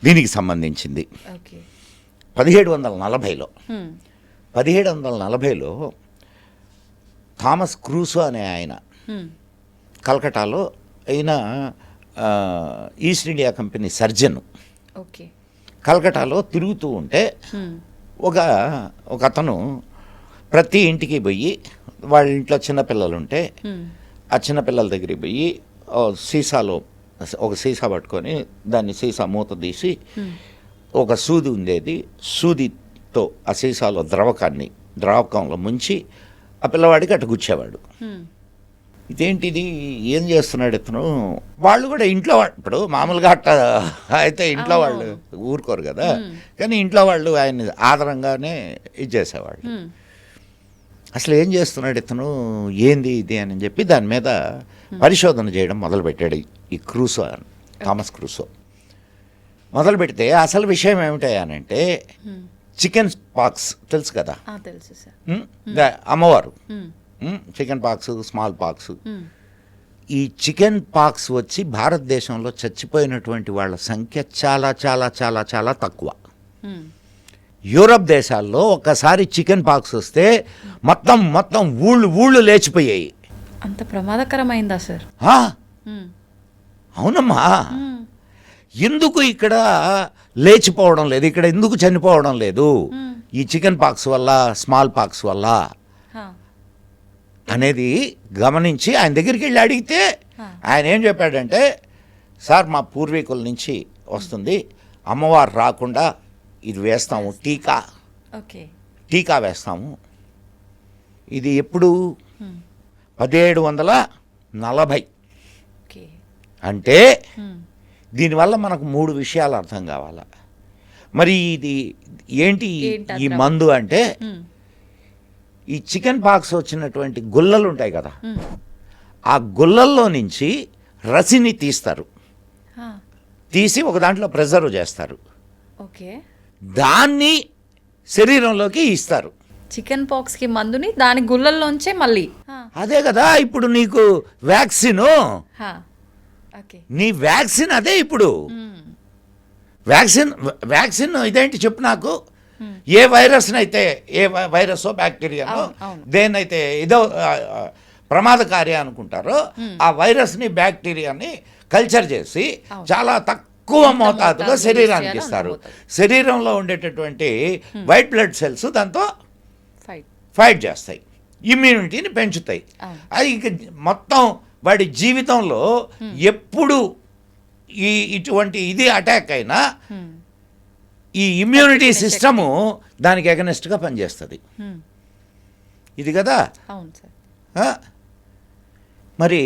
దీనికి సంబంధించింది. 1740లో థామస్ క్రూసో అనే ఆయన కలకటాలో అయిన ఈస్ట్ ఇండియా కంపెనీ సర్జన్ కలకటాలో తిరుగుతూ ఉంటే ఒక అతను ప్రతి ఇంటికి పోయి, వాళ్ళ ఇంట్లో చిన్నపిల్లలు ఉంటే ఆ చిన్నపిల్లల దగ్గరికి పోయి ఒక సీసా పట్టుకొని దాన్ని సీసా మూత తీసి ఒక సూది ఉండేది, సూదితో ఆ సీసాలో ద్రావకంలో ముంచి ఆ పిల్లవాడికి అటు గుచ్చేవాడు. ఇదేంటిది, ఏం చేస్తున్నాడు ఇతను? వాళ్ళు కూడా ఇంట్లో ఇప్పుడు మామూలుగా అట్ట అయితే ఇంట్లో వాళ్ళు ఊరుకోరు కదా, కానీ ఇంట్లో వాళ్ళు ఆయన్ని ఆదరంగానే ఇది చేసేవాళ్ళు. అసలు ఏం చేస్తున్నాడు ఇతను, ఏంది ఇది అని చెప్పి దాని మీద పరిశోధన చేయడం మొదలుపెట్టాడు ఈ క్రూసో, థామస్ క్రూసో. మొదలు పెడితే అసలు విషయం ఏమిటంటే చికెన్ పాక్స్ తెలుసు కదా, అమ్మవారు, చికెన్ పాక్స్, స్మాల్ పాక్స్. ఈ చికెన్ పాక్స్ వచ్చి భారతదేశంలో చచ్చిపోయినటువంటి వాళ్ళ సంఖ్య చాలా చాలా చాలా చాలా తక్కువ. యూరప్ దేశాల్లో ఒక్కసారి చికెన్ పాక్స్ వస్తే మొత్తం ఊళ్ళు లేచిపోయాయి. అంత ప్రమాదకరమైందా సార్? అవునమ్మా. ఎందుకు ఇక్కడ లేచిపోవడం లేదు, ఇక్కడ ఎందుకు చనిపోవడం లేదు ఈ చికెన్ పాక్స్ వల్ల, స్మాల్ పాక్స్ వల్ల అనేది గమనించి ఆయన దగ్గరికి వెళ్ళి అడిగితే ఆయన ఏం చెప్పాడంటే, సార్ మా పూర్వీకుల నుంచి వస్తుంది, అమ్మవారు రాకుండా ఇది వేస్తాము, టీకా వేస్తాము. ఇది ఎప్పుడు 1740. అంటే దీనివల్ల మనకు 3 విషయాలు అర్థం కావాలా. మరి ఇది ఏంటి ఈ మందు అంటే, ఈ చికెన్ పాక్స్ వచ్చినటువంటి గుల్లలు ఉంటాయి కదా, ఆ గుల్లల్లో నుంచి రసిని తీసి ఒక దాంట్లో ప్రిజర్వ్ చేస్తారు, దాన్ని శరీరంలోకి ఇస్తారు. చికెన్ పాక్స్ కి మందుని దాని గుల్లల్లోంచే మళ్ళీ. అదే కదా ఇప్పుడు నీకు వ్యాక్సిన్, నీ వ్యాక్సిన్ అదే. ఇప్పుడు వ్యాక్సిన్ ఇదేంటి చెప్పు నాకు. ఏ వైరస్ని అయితే, ఏ వైరస్ో బ్యాక్టీరియానో దేన్నైతే ఇదో ప్రమాదకారి అనుకుంటారో ఆ వైరస్ని, బ్యాక్టీరియాని కల్చర్ చేసి చాలా తక్కువ మోతాదులో శరీరానికి ఇస్తారు. శరీరంలో ఉండేటటువంటి వైట్ బ్లడ్ సెల్స్ దాంతో ఫైట్ చేస్తాయి, ఇమ్యూనిటీని పెంచుతాయి. అది ఇక మొత్తం వాడి జీవితంలో ఎప్పుడు ఇటువంటి ఇది అటాక్ అయినా ఈ ఇమ్యూనిటీ సిస్టము దానికి ఎగనెస్ట్గా పనిచేస్తుంది. ఇది కదా. మరి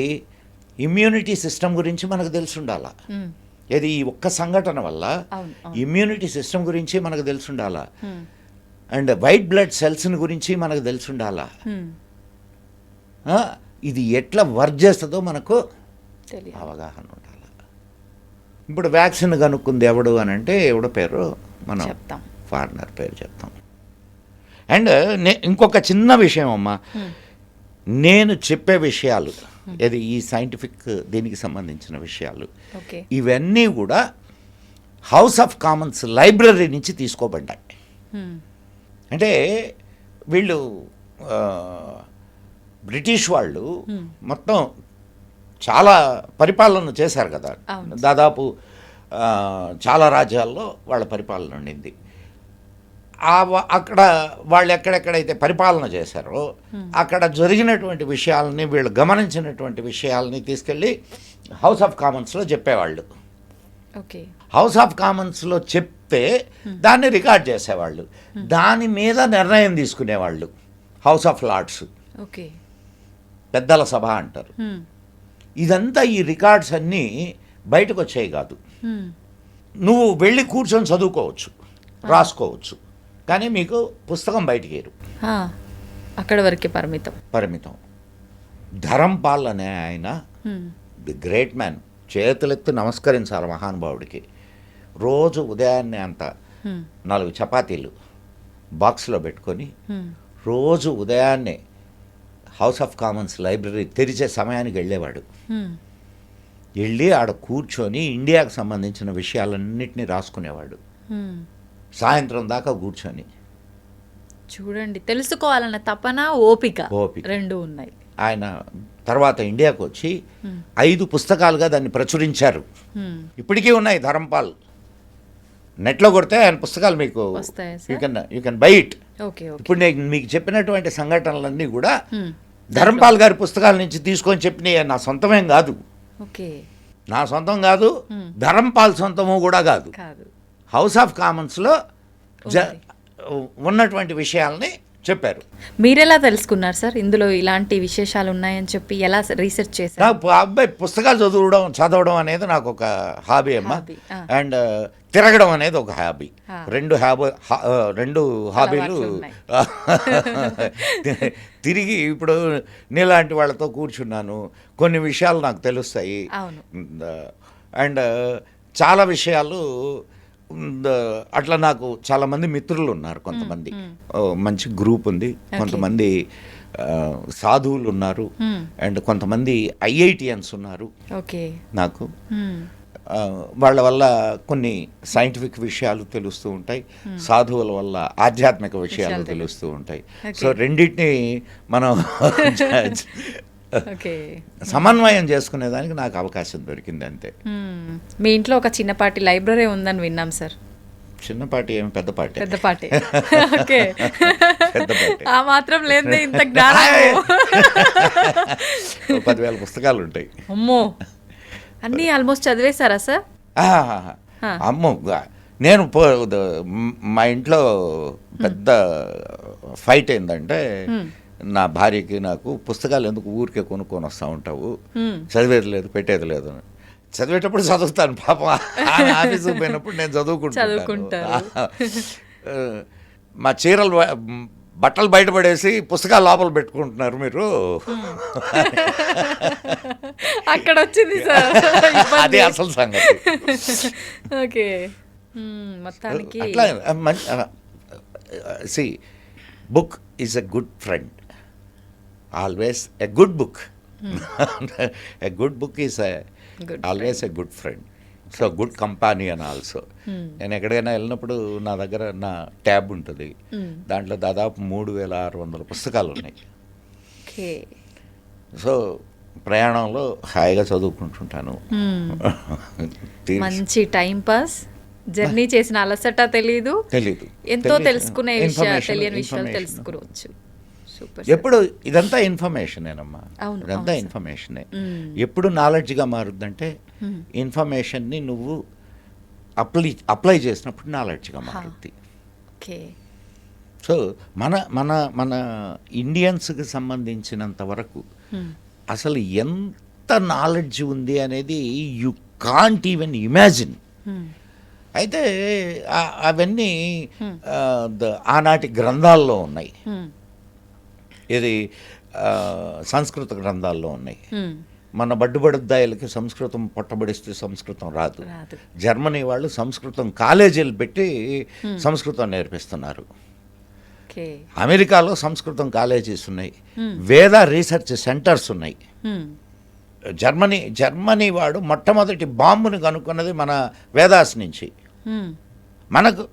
ఇమ్యూనిటీ సిస్టమ్ గురించి మనకు తెలిసి ఉండాలా. ఇది ఈ ఒక్క సంఘటన వల్ల ఇమ్యూనిటీ సిస్టమ్ గురించి మనకు తెలిసి ఉండాలా, అండ్ వైట్ బ్లడ్ సెల్స్ని గురించి మనకు తెలిసి ఉండాలా. ఇది ఎట్లా వర్క్ చేస్తుందో మనకు అవగాహన ఉండాలి. ఇప్పుడు వ్యాక్సిన్ కనుక్కుంది ఎవడు అని అంటే ఎవడో పేరు మనం ఫారినర్ పేరు చెప్తాం. అండ్ ఇంకొక చిన్న విషయం అమ్మా, నేను చెప్పే విషయాలు ఇది ఈ సైంటిఫిక్ దీనికి సంబంధించిన విషయాలు ఓకే. ఇవన్నీ కూడా హౌస్ ఆఫ్ కామన్స్ లైబ్రరీ నుంచి తీసుకోబడ్డాయి. అంటే వీళ్ళు బ్రిటిష్ వాళ్ళు మొత్తం చాలా పరిపాలన చేశారు కదా, అవును. దాదాపు చాలా రాజ్యాల్లో వాళ్ళ పరిపాలన ఉండింది. అక్కడ వాళ్ళు ఎక్కడెక్కడైతే పరిపాలన చేశారో అక్కడ జరిగినటువంటి విషయాలని, వీళ్ళు గమనించినటువంటి విషయాలని తీసుకెళ్ళి హౌస్ ఆఫ్ కామన్స్లో చెప్పేవాళ్ళు. ఓకే. హౌస్ ఆఫ్ కామన్స్లో చెప్తే దాన్ని రికార్డ్ చేసేవాళ్ళు, దాని మీద నిర్ణయం తీసుకునేవాళ్ళు. హౌస్ ఆఫ్ లార్డ్స్, ఓకే, పెద్దల సభ అంటారు. ఇదంతా ఈ రికార్డ్స్ అన్నీ బయటకు వచ్చాయి కాదు. నువ్వు వెళ్ళి కూర్చొని చదువుకోవచ్చు, రాసుకోవచ్చు, కానీ మీకు పుస్తకం బయటికేరు, అక్కడ వరకే పరిమితం. ధరంపాల్ అనే ఆయన ది గ్రేట్ మ్యాన్, చేతులెత్తి నమస్కరించాలి మహానుభావుడికి. రోజు ఉదయాన్నే అంత 4 చపాతీలు బాక్స్లో పెట్టుకొని రోజు ఉదయాన్నే హౌస్ ఆఫ్ కామన్స్ లైబ్రరీ తెరిచే సమయానికి వెళ్ళేవాడు. వెళ్ళి ఆడ కూర్చొని ఇండియాకు సంబంధించిన విషయాలన్నింటినీ రాసుకునేవాడు సాయంత్రం దాకా కూర్చొని. చూడండి, తెలుసుకోవాలన్న తపన, ఓపిక రెండు ఉన్నాయి. ఆయన తర్వాత ఇండియాకు వచ్చి 5 పుస్తకాలుగా దాన్ని ప్రచురించారు. ఇప్పటికీ ఉన్నాయి ధరంపాల్. నెట్లో కొడితే ఆయన పుస్తకాలు మీకు యూ కెన్ బై ఇట్. ఇప్పుడు నేను మీకు చెప్పినటువంటి సంఘటనలన్నీ కూడా ధరంపాల్ గారి పుస్తకాల నుంచి తీసుకొని చెప్పినవి. నా సొంతమేం కాదు, నా సొంతం కాదు, ధరంపాల్ సొంతము కూడా కాదు. హౌస్ ఆఫ్ కామన్స్లో ఉన్నటువంటి విషయాల్ని చెప్పారు. మీరెలా తెలుసుకున్నారు సార్ ఇందులో ఇలాంటి విశేషాలు ఉన్నాయని చెప్పి? ఎలా రీసెర్చ్ చేశారు? నాకు అబ్బాయి పుస్తకాలు చదవడం అనేది నాకు ఒక హాబీ అమ్మా. అండ్ తిరగడం అనేది ఒక హాబీ. రెండు హాబీలు తిరిగి ఇప్పుడు నీలాంటి వాళ్ళతో కూర్చున్నాను, కొన్ని విషయాలు నాకు తెలుస్తాయి. అండ్ చాలా విషయాలు అట్లా నాకు చాలామంది మిత్రులు ఉన్నారు. కొంతమంది మంచి గ్రూప్ ఉంది, కొంతమంది సాధువులు ఉన్నారు, అండ్ కొంతమంది ఐఐటియన్స్ ఉన్నారు నాకు. వాళ్ళ వల్ల కొన్ని సైంటిఫిక్ విషయాలు తెలుస్తూ ఉంటాయి, సాధువుల వల్ల ఆధ్యాత్మిక విషయాలు తెలుస్తూ ఉంటాయి. సో రెండింటినీ మనం సమన్వయం చేసుకునేదానికి నాకు అవకాశం దొరికింది అంతే. మీ ఇంట్లో ఒక చిన్నపాటి లైబ్రరీ ఉందని విన్నాం సార్. చిన్నపాటి ఏమి, పెద్దపాటి. పెద్దపాటి. ఆ మాత్రం లేదు ఇంత జ్ఞానం. 10,000 పుస్తకాలు ఉంటాయి. అమ్మో, అన్నీ ఆల్మోస్ట్ చదివేశారా సార్? అమ్మో, నేను మా ఇంట్లో పెద్ద ఫైట్ ఏంటంటే, నా భార్యకి నాకు పుస్తకాలు ఎందుకు ఊరికే కొనుక్కొని వస్తూ ఉంటావు, చదివేది లేదు పెట్టేది లేదు. చదివేటప్పుడు చదువుతాను, పాపం ఆఫీసు పోయినప్పుడు నేను చదువుకుంటాను. మా చీరలు బట్టలు బయటపడేసి పుస్తకాలు లోపల పెట్టుకుంటున్నారు మీరు, అక్కడ వచ్చింది సార్ అదే అసలు సంగతి. ఓకే, మొత్తానికి అట్లా సి book is a good friend, always a good book. A good book is always a good friend, so good companion also. నేను ఎక్కడికైనా వెళ్ళినప్పుడు నా దగ్గర నా ట్యాబ్ ఉంటుంది, దాంట్లో దాదాపు 3,600 పుస్తకాలు ఉన్నాయి. సో ప్రయాణంలో హాయిగా చదువుకుంటుంటాను. మంచి టైం పాస్, జర్నీ చేసిన అలసట తెలీదు, ఎంతో తెలుసుకునే విషయాలు, తెలియని విషయాలు తెలుసుకోవచ్చు. ఎప్పుడు ఇదంతా ఇన్ఫర్మేషనేనమ్మా, ఇదంతా ఇన్ఫర్మేషనే. ఎప్పుడు నాలెడ్జ్గా మారుద్దంటే ఇన్ఫర్మేషన్ని నువ్వు అప్లై చేసినప్పుడు నాలెడ్జ్గా మారుద్ది. సో మన మన మన ఇండియన్స్కి సంబంధించినంత వరకు అసలు ఎంత నాలెడ్జ్ ఉంది అనేది యు కాంట్ ఈవెన్ ఇమాజిన్. అయితే అవన్నీ ఆనాటి గ్రంథాల్లో ఉన్నాయి, ఇది సంస్కృత గ్రంథాల్లో ఉన్నాయి. మన బడ్డుబడుద్దాయిలకి సంస్కృతం పొట్టబడిస్తే సంస్కృతం రాదు. జర్మనీ వాళ్ళు సంస్కృతం కాలేజీలు పెట్టి సంస్కృతం నేర్పిస్తున్నారు. ఓకే. అమెరికాలో సంస్కృతం కాలేజీస్ ఉన్నాయి, వేద రీసెర్చ్ సెంటర్స్ ఉన్నాయి. జర్మనీ వాడు మొట్టమొదటి బాంబుని కనుక్కున్నది మన వేదాస్ నుంచి. మనకు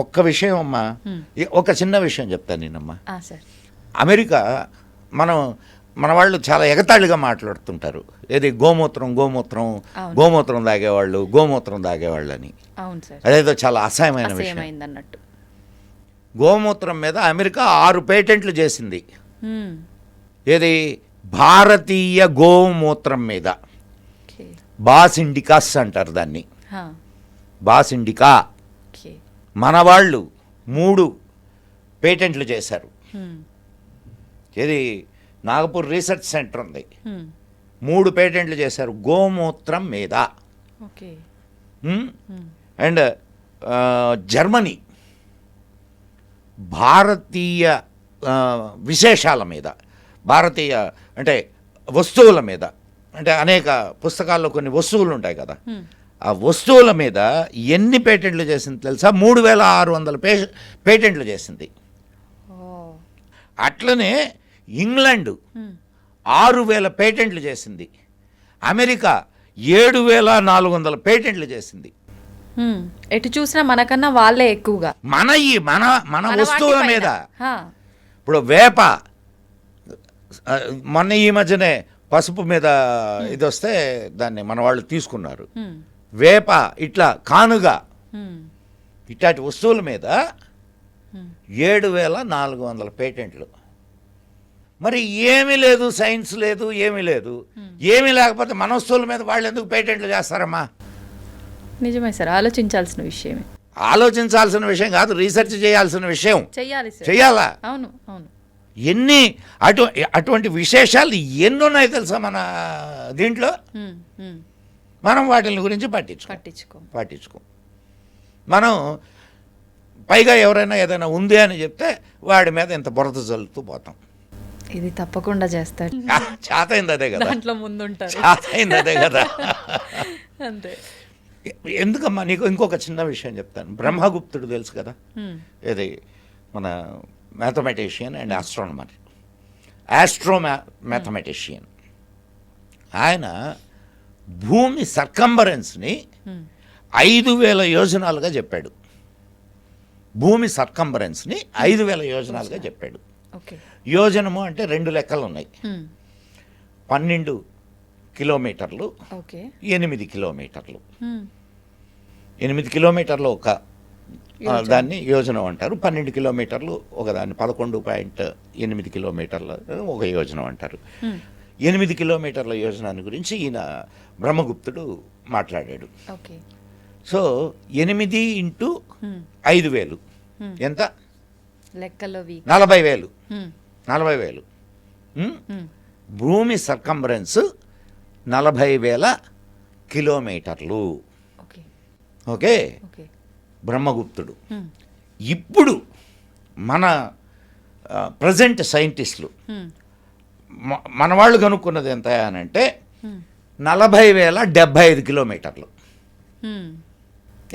ఒక్క విషయం అమ్మా, ఒక చిన్న విషయం చెప్తాను నేనమ్మా. సార్, అమెరికా మన వాళ్ళు చాలా ఎగతాళిగా మాట్లాడుతుంటారు, ఏది గోమూత్రం తాగేవాళ్ళు అని. అవును సార్, అదేదో చాలా అసహ్యమైన విషయం. అన్నట్టు గోమూత్రం మీద అమెరికా 6 పేటెంట్లు చేసింది. ఏది భారతీయ గోమూత్రం మీద. బాస్ ఇండికాస్ అంటారు దాన్ని, బాస్ ఇండికా. మన వాళ్ళు 3 పేటెంట్లు చేశారు. ఏది నాగపూర్ రీసెర్చ్ సెంటర్ ఉంది, 3 పేటెంట్లు చేశారు గోమూత్రం మీద. అండ్ జర్మనీ భారతీయ విశేషాల మీద, భారతీయ అంటే వస్తువుల మీద, అంటే అనేక పుస్తకాల్లో కొన్ని వస్తువులు ఉంటాయి కదా, ఆ వస్తువుల మీద ఎన్ని పేటెంట్లు చేసింది తెలుసా? 3600 పేటెంట్లు చేసింది. అట్లనే ఇంగ్లాండ్ 6000 పేటెంట్లు చేసింది. అమెరికా 7400 పేటెంట్లు చేసింది. ఎటు చూసినా మనకన్నా వాళ్ళే ఎక్కువగా మన వస్తువుల మీద. ఇప్పుడు వేప, మొన్న ఈ మధ్యనే పసుపు మీద ఇది వస్తే దాన్ని మన వాళ్ళు తీసుకున్నారు. వేప, ఇట్లా కానుగా, ఇట్లాంటి వస్తువుల మీద 7400 పేటెంట్లు. మరి ఏమీ లేదు, సైన్స్ లేదు, ఏమీ లేదు. ఏమీ లేకపోతే మన వస్తువుల మీద వాళ్ళు ఎందుకు పేటెంట్లు చేస్తారమ్మా? నిజమే సార్, ఆలోచించాల్సిన విషయమే. ఆలోచించాల్సిన విషయం కాదు, రీసెర్చ్ చేయాల్సిన విషయం. చెయ్యాలా? అవును అవును. ఎన్ని అటువంటి విశేషాలు ఎన్ని ఉన్నాయి తెలుసా మన దీంట్లో? మనం వాటి గురించి పట్టించుకో. మనం పైగా ఎవరైనా ఏదైనా ఉంది అని చెప్తే వాడి మీద ఇంత బురద చల్లుతూ పోతాం. ఇది తప్పకుండా చేస్తారు. చాతైంది అదే కదా, దాంట్లో ముందుంటారు. చాతైంది అదే కదా. అంతే. ఎందుకమ్మా నీకు ఇంకొక చిన్న విషయం చెప్తాను. బ్రహ్మగుప్తుడు తెలుసు కదా, ఇది మన మ్యాథమెటిషియన్ అండ్ ఆస్ట్రోనమర్, మ్యాథమెటిషియన్. ఆయన భూమి సర్కంబరెన్స్ని 5000 యోజనాలుగా చెప్పాడు. భూమి సర్కంబరెన్స్ని 5000 యోజనాలుగా చెప్పాడు. యోజనము అంటే 2 లెక్కలు ఉన్నాయి, 12 కిలోమీటర్లు, 8 కిలోమీటర్లు. 8 కిలోమీటర్లు ఒక దాన్ని యోజనం అంటారు, 12 కిలోమీటర్లు ఒకదాన్ని 11.8 కిలోమీటర్ల ఒక యోజనం అంటారు. 8 కిలోమీటర్ల యోజనాన్ని గురించి ఈయన బ్రహ్మగుప్తుడు మాట్లాడాడు. సో 8 ఇంటూ 5000 ఎంత? లెక్కలో 40,000. భూమి సర్కంబరెన్స్ 40,000 కిలోమీటర్లు. ఓకే, బ్రహ్మగుప్తుడు. ఇప్పుడు మన ప్రజెంట్ సైంటిస్టులు మన వాళ్ళు కనుక్కున్నది ఎంత అనంటే 40,075 కిలోమీటర్లు.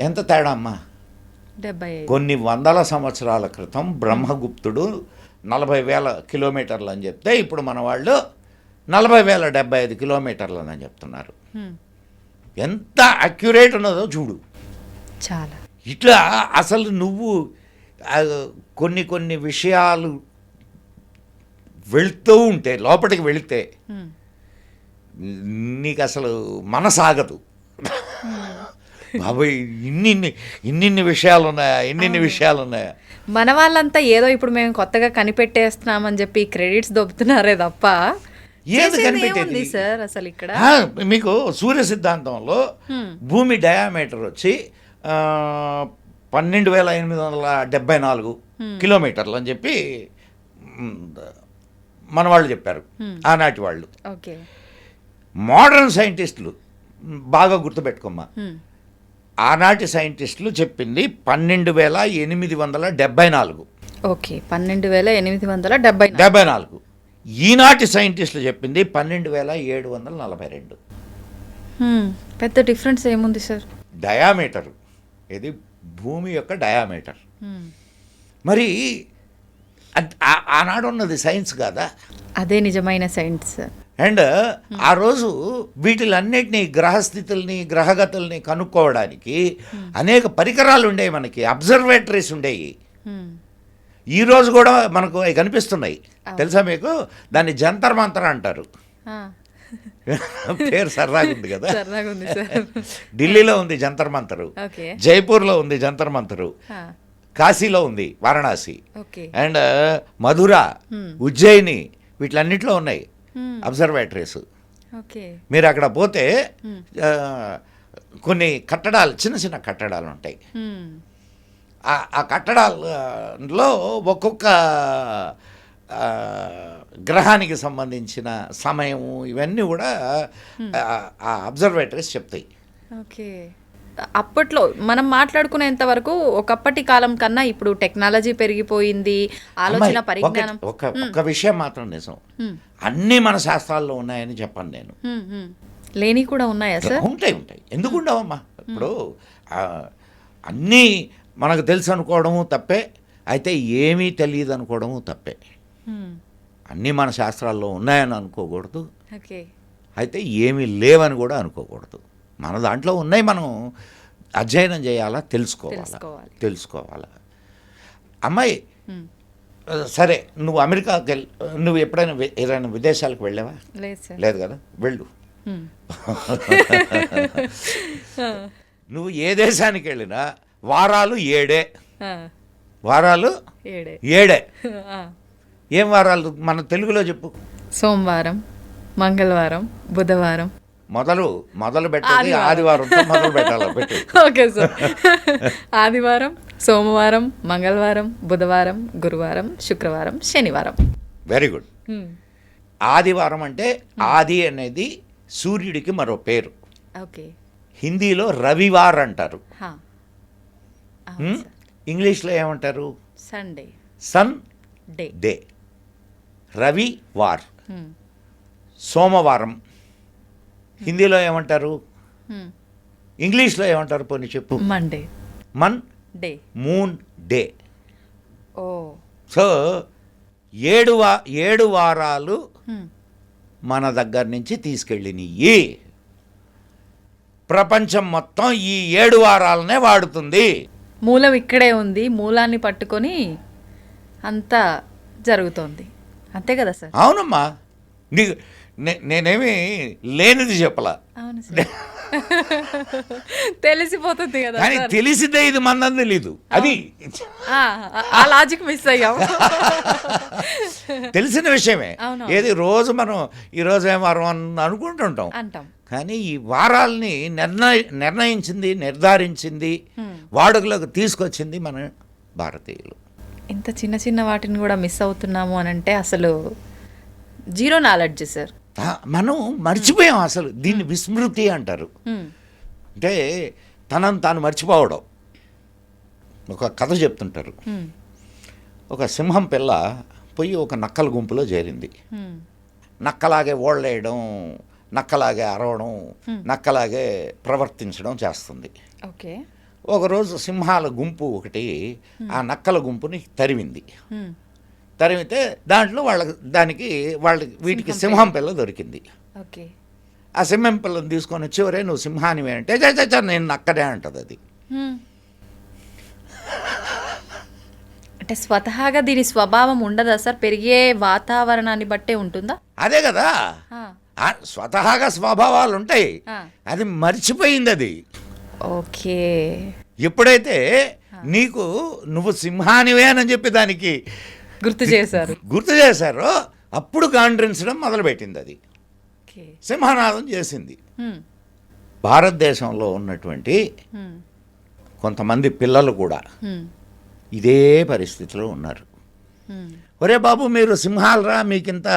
ఎంత తేడా అమ్మా? కొన్ని వందల సంవత్సరాల క్రితం బ్రహ్మగుప్తుడు 40,000 కిలోమీటర్లు అని చెప్తే ఇప్పుడు మన వాళ్ళు 40,075 కిలోమీటర్లు అని చెప్తున్నారు. ఎంత అక్యురేట్ ఉన్నదో చూడు. చాలా. ఇట్లా అసలు నువ్వు కొన్ని విషయాలు వెళ్తూ ఉంటే, లోపలికి వెళితే నీకు అసలు మనసాగదు. బాబోయ్, ఇన్ని విషయాలు ఉన్నాయా. మన వాళ్ళంతా ఏదో ఇప్పుడు మేము కొత్తగా కనిపెట్టేస్తున్నామని చెప్పి క్రెడిట్స్ దొబ్బుతున్నారే తప్ప ఏది కనిపెట్టేది సార్? అసలు ఇక్కడ మీకు సూర్య సిద్ధాంతంలో భూమి డయామీటర్ వచ్చి 12,874 కిలోమీటర్లు అని చెప్పి మన వాళ్ళు చెప్పారు, ఆనాటి వాళ్ళు. మోడర్న్ సైంటిస్టులు బాగా గుర్తుపెట్టుకోమ్మా, ఆనాటి సైంటిస్టులు చెప్పింది 12,874. ఓకే, 12,874. ఈనాటి సైంటిస్టులు చెప్పింది 12,742. పెద్ద డిఫరెన్స్ ఏముంది సార్? డయామీటర్, ఇది భూమి యొక్క డయామీటర్. మరి ఆనాడు ఉన్నది సైన్స్ కాదా? అదే నిజమైన సైన్స్ సార్. అండ్ ఆ రోజు వీటిలన్నిటినీ గ్రహస్థితుల్ని గ్రహగతుల్ని కనుక్కోవడానికి అనేక పరికరాలు ఉండేవి, మనకి అబ్జర్వేటరీస్ ఉండేవి. ఈ రోజు కూడా మనకు అవి కనిపిస్తున్నాయి, తెలుసా మీకు? దాన్ని జంతర్ మంతర్ అంటారు. పేరు సరదాగా ఉంది కదా. ఢిల్లీలో ఉంది జంతర్ మంతరు, జైపూర్లో ఉంది జంతర్ మంతరు, కాశీలో ఉంది వారణాసి, అండ్ మధుర, ఉజ్జయిని, వీటిలన్నిటిలో ఉన్నాయి అబ్జర్వేటరీస్. మీరు అక్కడ పోతే కొన్ని కట్టడాలు, చిన్న చిన్న కట్టడాలు ఉంటాయి. ఆ కట్టడాల్లో ఒక్కొక్క గ్రహానికి సంబంధించిన సమయము ఇవన్నీ కూడా ఆ అబ్జర్వేటరీస్ చెప్తాయి. ఓకే. అప్పట్లో మనం మాట్లాడుకునేంత వరకు ఒకప్పటి కాలం కన్నా ఇప్పుడు టెక్నాలజీ పెరిగిపోయింది, ఆలోచన పరిజ్ఞానం. ఒక విషయం మాత్రం నిజం, అన్నీ మన శాస్త్రాల్లో ఉన్నాయని చెప్పను నేను. లేని కూడా ఉన్నాయా సార్? ఉంటాయి. ఎందుకు ఉండవమ్మా? ఇప్పుడు అన్నీ మనకు తెలుసు అనుకోవడము తప్పే, అయితే ఏమీ తెలియదు అనుకోవడము తప్పే. అన్నీ మన శాస్త్రాల్లో ఉన్నాయని అనుకోకూడదు, అయితే ఏమీ లేవని కూడా అనుకోకూడదు. మన దాంట్లో ఉన్నాయి, మనం అధ్యయనం చేయాలా, తెలుసుకోవాలా. అమ్మాయి సరే, నువ్వు అమెరికాకి నువ్వు ఎప్పుడైనా ఏదైనా విదేశాలకు వెళ్ళావా? లేదు కదా, వెళ్ళు. నువ్వు ఏ దేశానికి వెళ్ళినా వారాలు 7. వారాలు 7. ఏం వారాలు మన తెలుగులో చెప్పు? సోమవారం, మంగళవారం, బుధవారం. మొదలు పెట్టాలి ఆదివారంతో మొదలు పెట్టాలి. Okay sir. ఆదివారం, సోమవారం, మంగళవారం, బుధవారం, గురువారం, శుక్రవారం, శనివారం. Very good. ఆదివారం అంటే ఆది అనేది సూర్యుడికి మరో పేరు. ఓకే. హిందీలో రవివార్ అంటారు, ఇంగ్లీష్లో ఏమంటారు? Sunday. రవివార్. సోమవారం హిందీలో ఏమంటారు? ఇంగ్లీష్లో ఏమంటారు? పోనీ చెప్పు. Moon day. సో 7 వారాలు మన దగ్గర నుంచి తీసుకెళ్ళినవి. ప్రపంచం మొత్తం ఈ 7 వారాలనే వాడుతుంది. మూలం ఇక్కడే ఉంది, మూలాన్ని పట్టుకొని అంతా జరుగుతోంది, అంతే కదా సార్? అవునమ్మా, నీకు నేనేమి లేనిది చెప్పలా. అవును సార్, తెలిసిపోతుంది కదా. కానీ తెలిసితే ఇది మందని తెలీదు, అది ఆ లాజిక్ మిస్ అయ్యాం. తెలిసిన విషయమే. ఏది రోజు మనం ఈరోజు ఏం వారం అని అనుకుంటుంటాం, కానీ ఈ వారాల్ని నిర్ణయించింది, నిర్ధారించింది, వాడుకలోకి తీసుకొచ్చింది మన భారతీయులు. ఇంత చిన్న చిన్న వాటిని కూడా మిస్ అవుతున్నాము అని అంటే అసలు జీరో నాలెడ్జ్ సార్. మనం మర్చిపోయాం అసలు. దీన్ని విస్మృతి అంటారు. అంటే తనను తాను మర్చిపోవడం. ఒక కథ చెప్తుంటారు. ఒక సింహం పిల్ల పోయి ఒక నక్కల గుంపులో చేరింది. నక్కలాగే ఓళ్ళేయడం, నక్కలాగే అరవడం, నక్కలాగే ప్రవర్తించడం చేస్తుంది. ఓకే. ఒకరోజు సింహాల గుంపు ఒకటి ఆ నక్కల గుంపుని తరిమింది. తరిమితే దాంట్లో వీటికి సింహం పిల్ల దొరికింది. ఆ సింహం పిల్లని తీసుకొని వచ్చి, ఒరే నువ్వు సింహానివే అంటే, నేను నక్కనే అంటది అది. అంటే స్వతహాగా దీని స్వభావం ఉండదా సార్? పెరిగే వాతావరణాన్ని బట్టే ఉంటుందా? అదే కదా, స్వతహాగా స్వభావాలు ఉంటాయి, అది మర్చిపోయింది అది. ఓకే. ఎప్పుడైతే నువ్వు సింహానివే అని చెప్పి దానికి గుర్తు చేశారో అప్పుడు గాండ్రించడం మొదలుపెట్టింది. అది సింహనాదం చేసింది. భారతదేశంలో ఉన్నటువంటి కొంతమంది పిల్లలు కూడా ఇదే పరిస్థితిలో ఉన్నారు. ఒరే బాబు మీరు సింహాలరా, మీకింత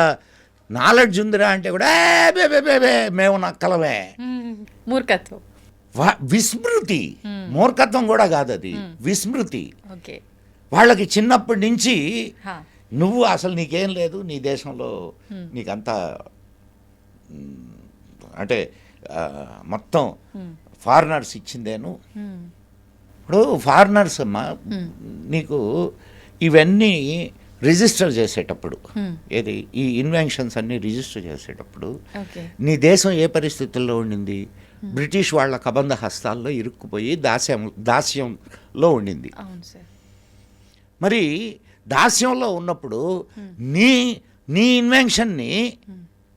నాలెడ్జ్ ఉందిరా అంటే కూడా మేము నక్కలమే. మూర్ఖత్వం, విస్మృతి. మూర్ఖత్వం కూడా కాదు అది, విస్మృతి. వాళ్ళకి చిన్నప్పటి నుంచి నువ్వు అసలు నీకేం లేదు, నీ దేశంలో నీకంతా అంటే మొత్తం ఫారినర్స్ ఇచ్చిందేను. ఇప్పుడు ఫారినర్స్ అమ్మా నీకు ఇవన్నీ రిజిస్టర్ చేసేటప్పుడు ఏది ఈ ఇన్వెన్షన్స్ అన్నీ రిజిస్టర్ చేసేటప్పుడు ఓకే నీ దేశం ఏ పరిస్థితుల్లో ఉండింది? బ్రిటిష్ వాళ్ళ కబంధ హస్తాల్లో ఇరుక్కుపోయి దాస్యంలో ఉండింది. అవును సార్. మరి దాస్యంలో ఉన్నప్పుడు నీ నీ ఇన్వెన్షన్ని